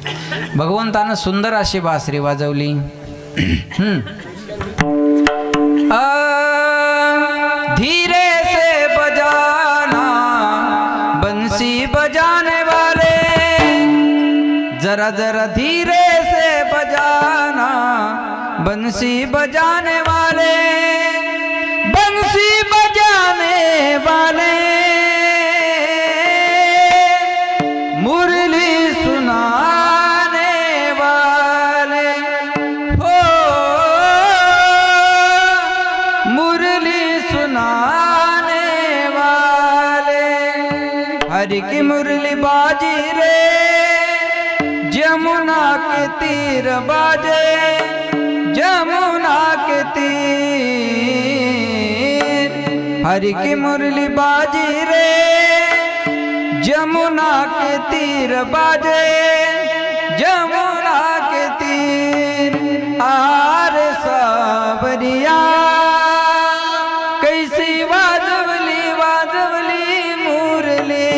भगवंतानं सुंदर अशी बासरी वाजवली. धीरे से बजाना बंसी बजाने वाले, जरा जरा धीरे से बजाना बंसी बजाने वाले, बंसी बजाने वाले, मुरली सुनाने वाले, हो मुरली सुनाने वाले. हरि की मुरली बाजी रे, जमुना के तीर बाजे, जमुना के तीर. हरि की मुरली बाजी रे, जमुना के तीर बाजे, जमुना के तीर. आर सावरिया कैसी वाजवली वाजवली मुरली.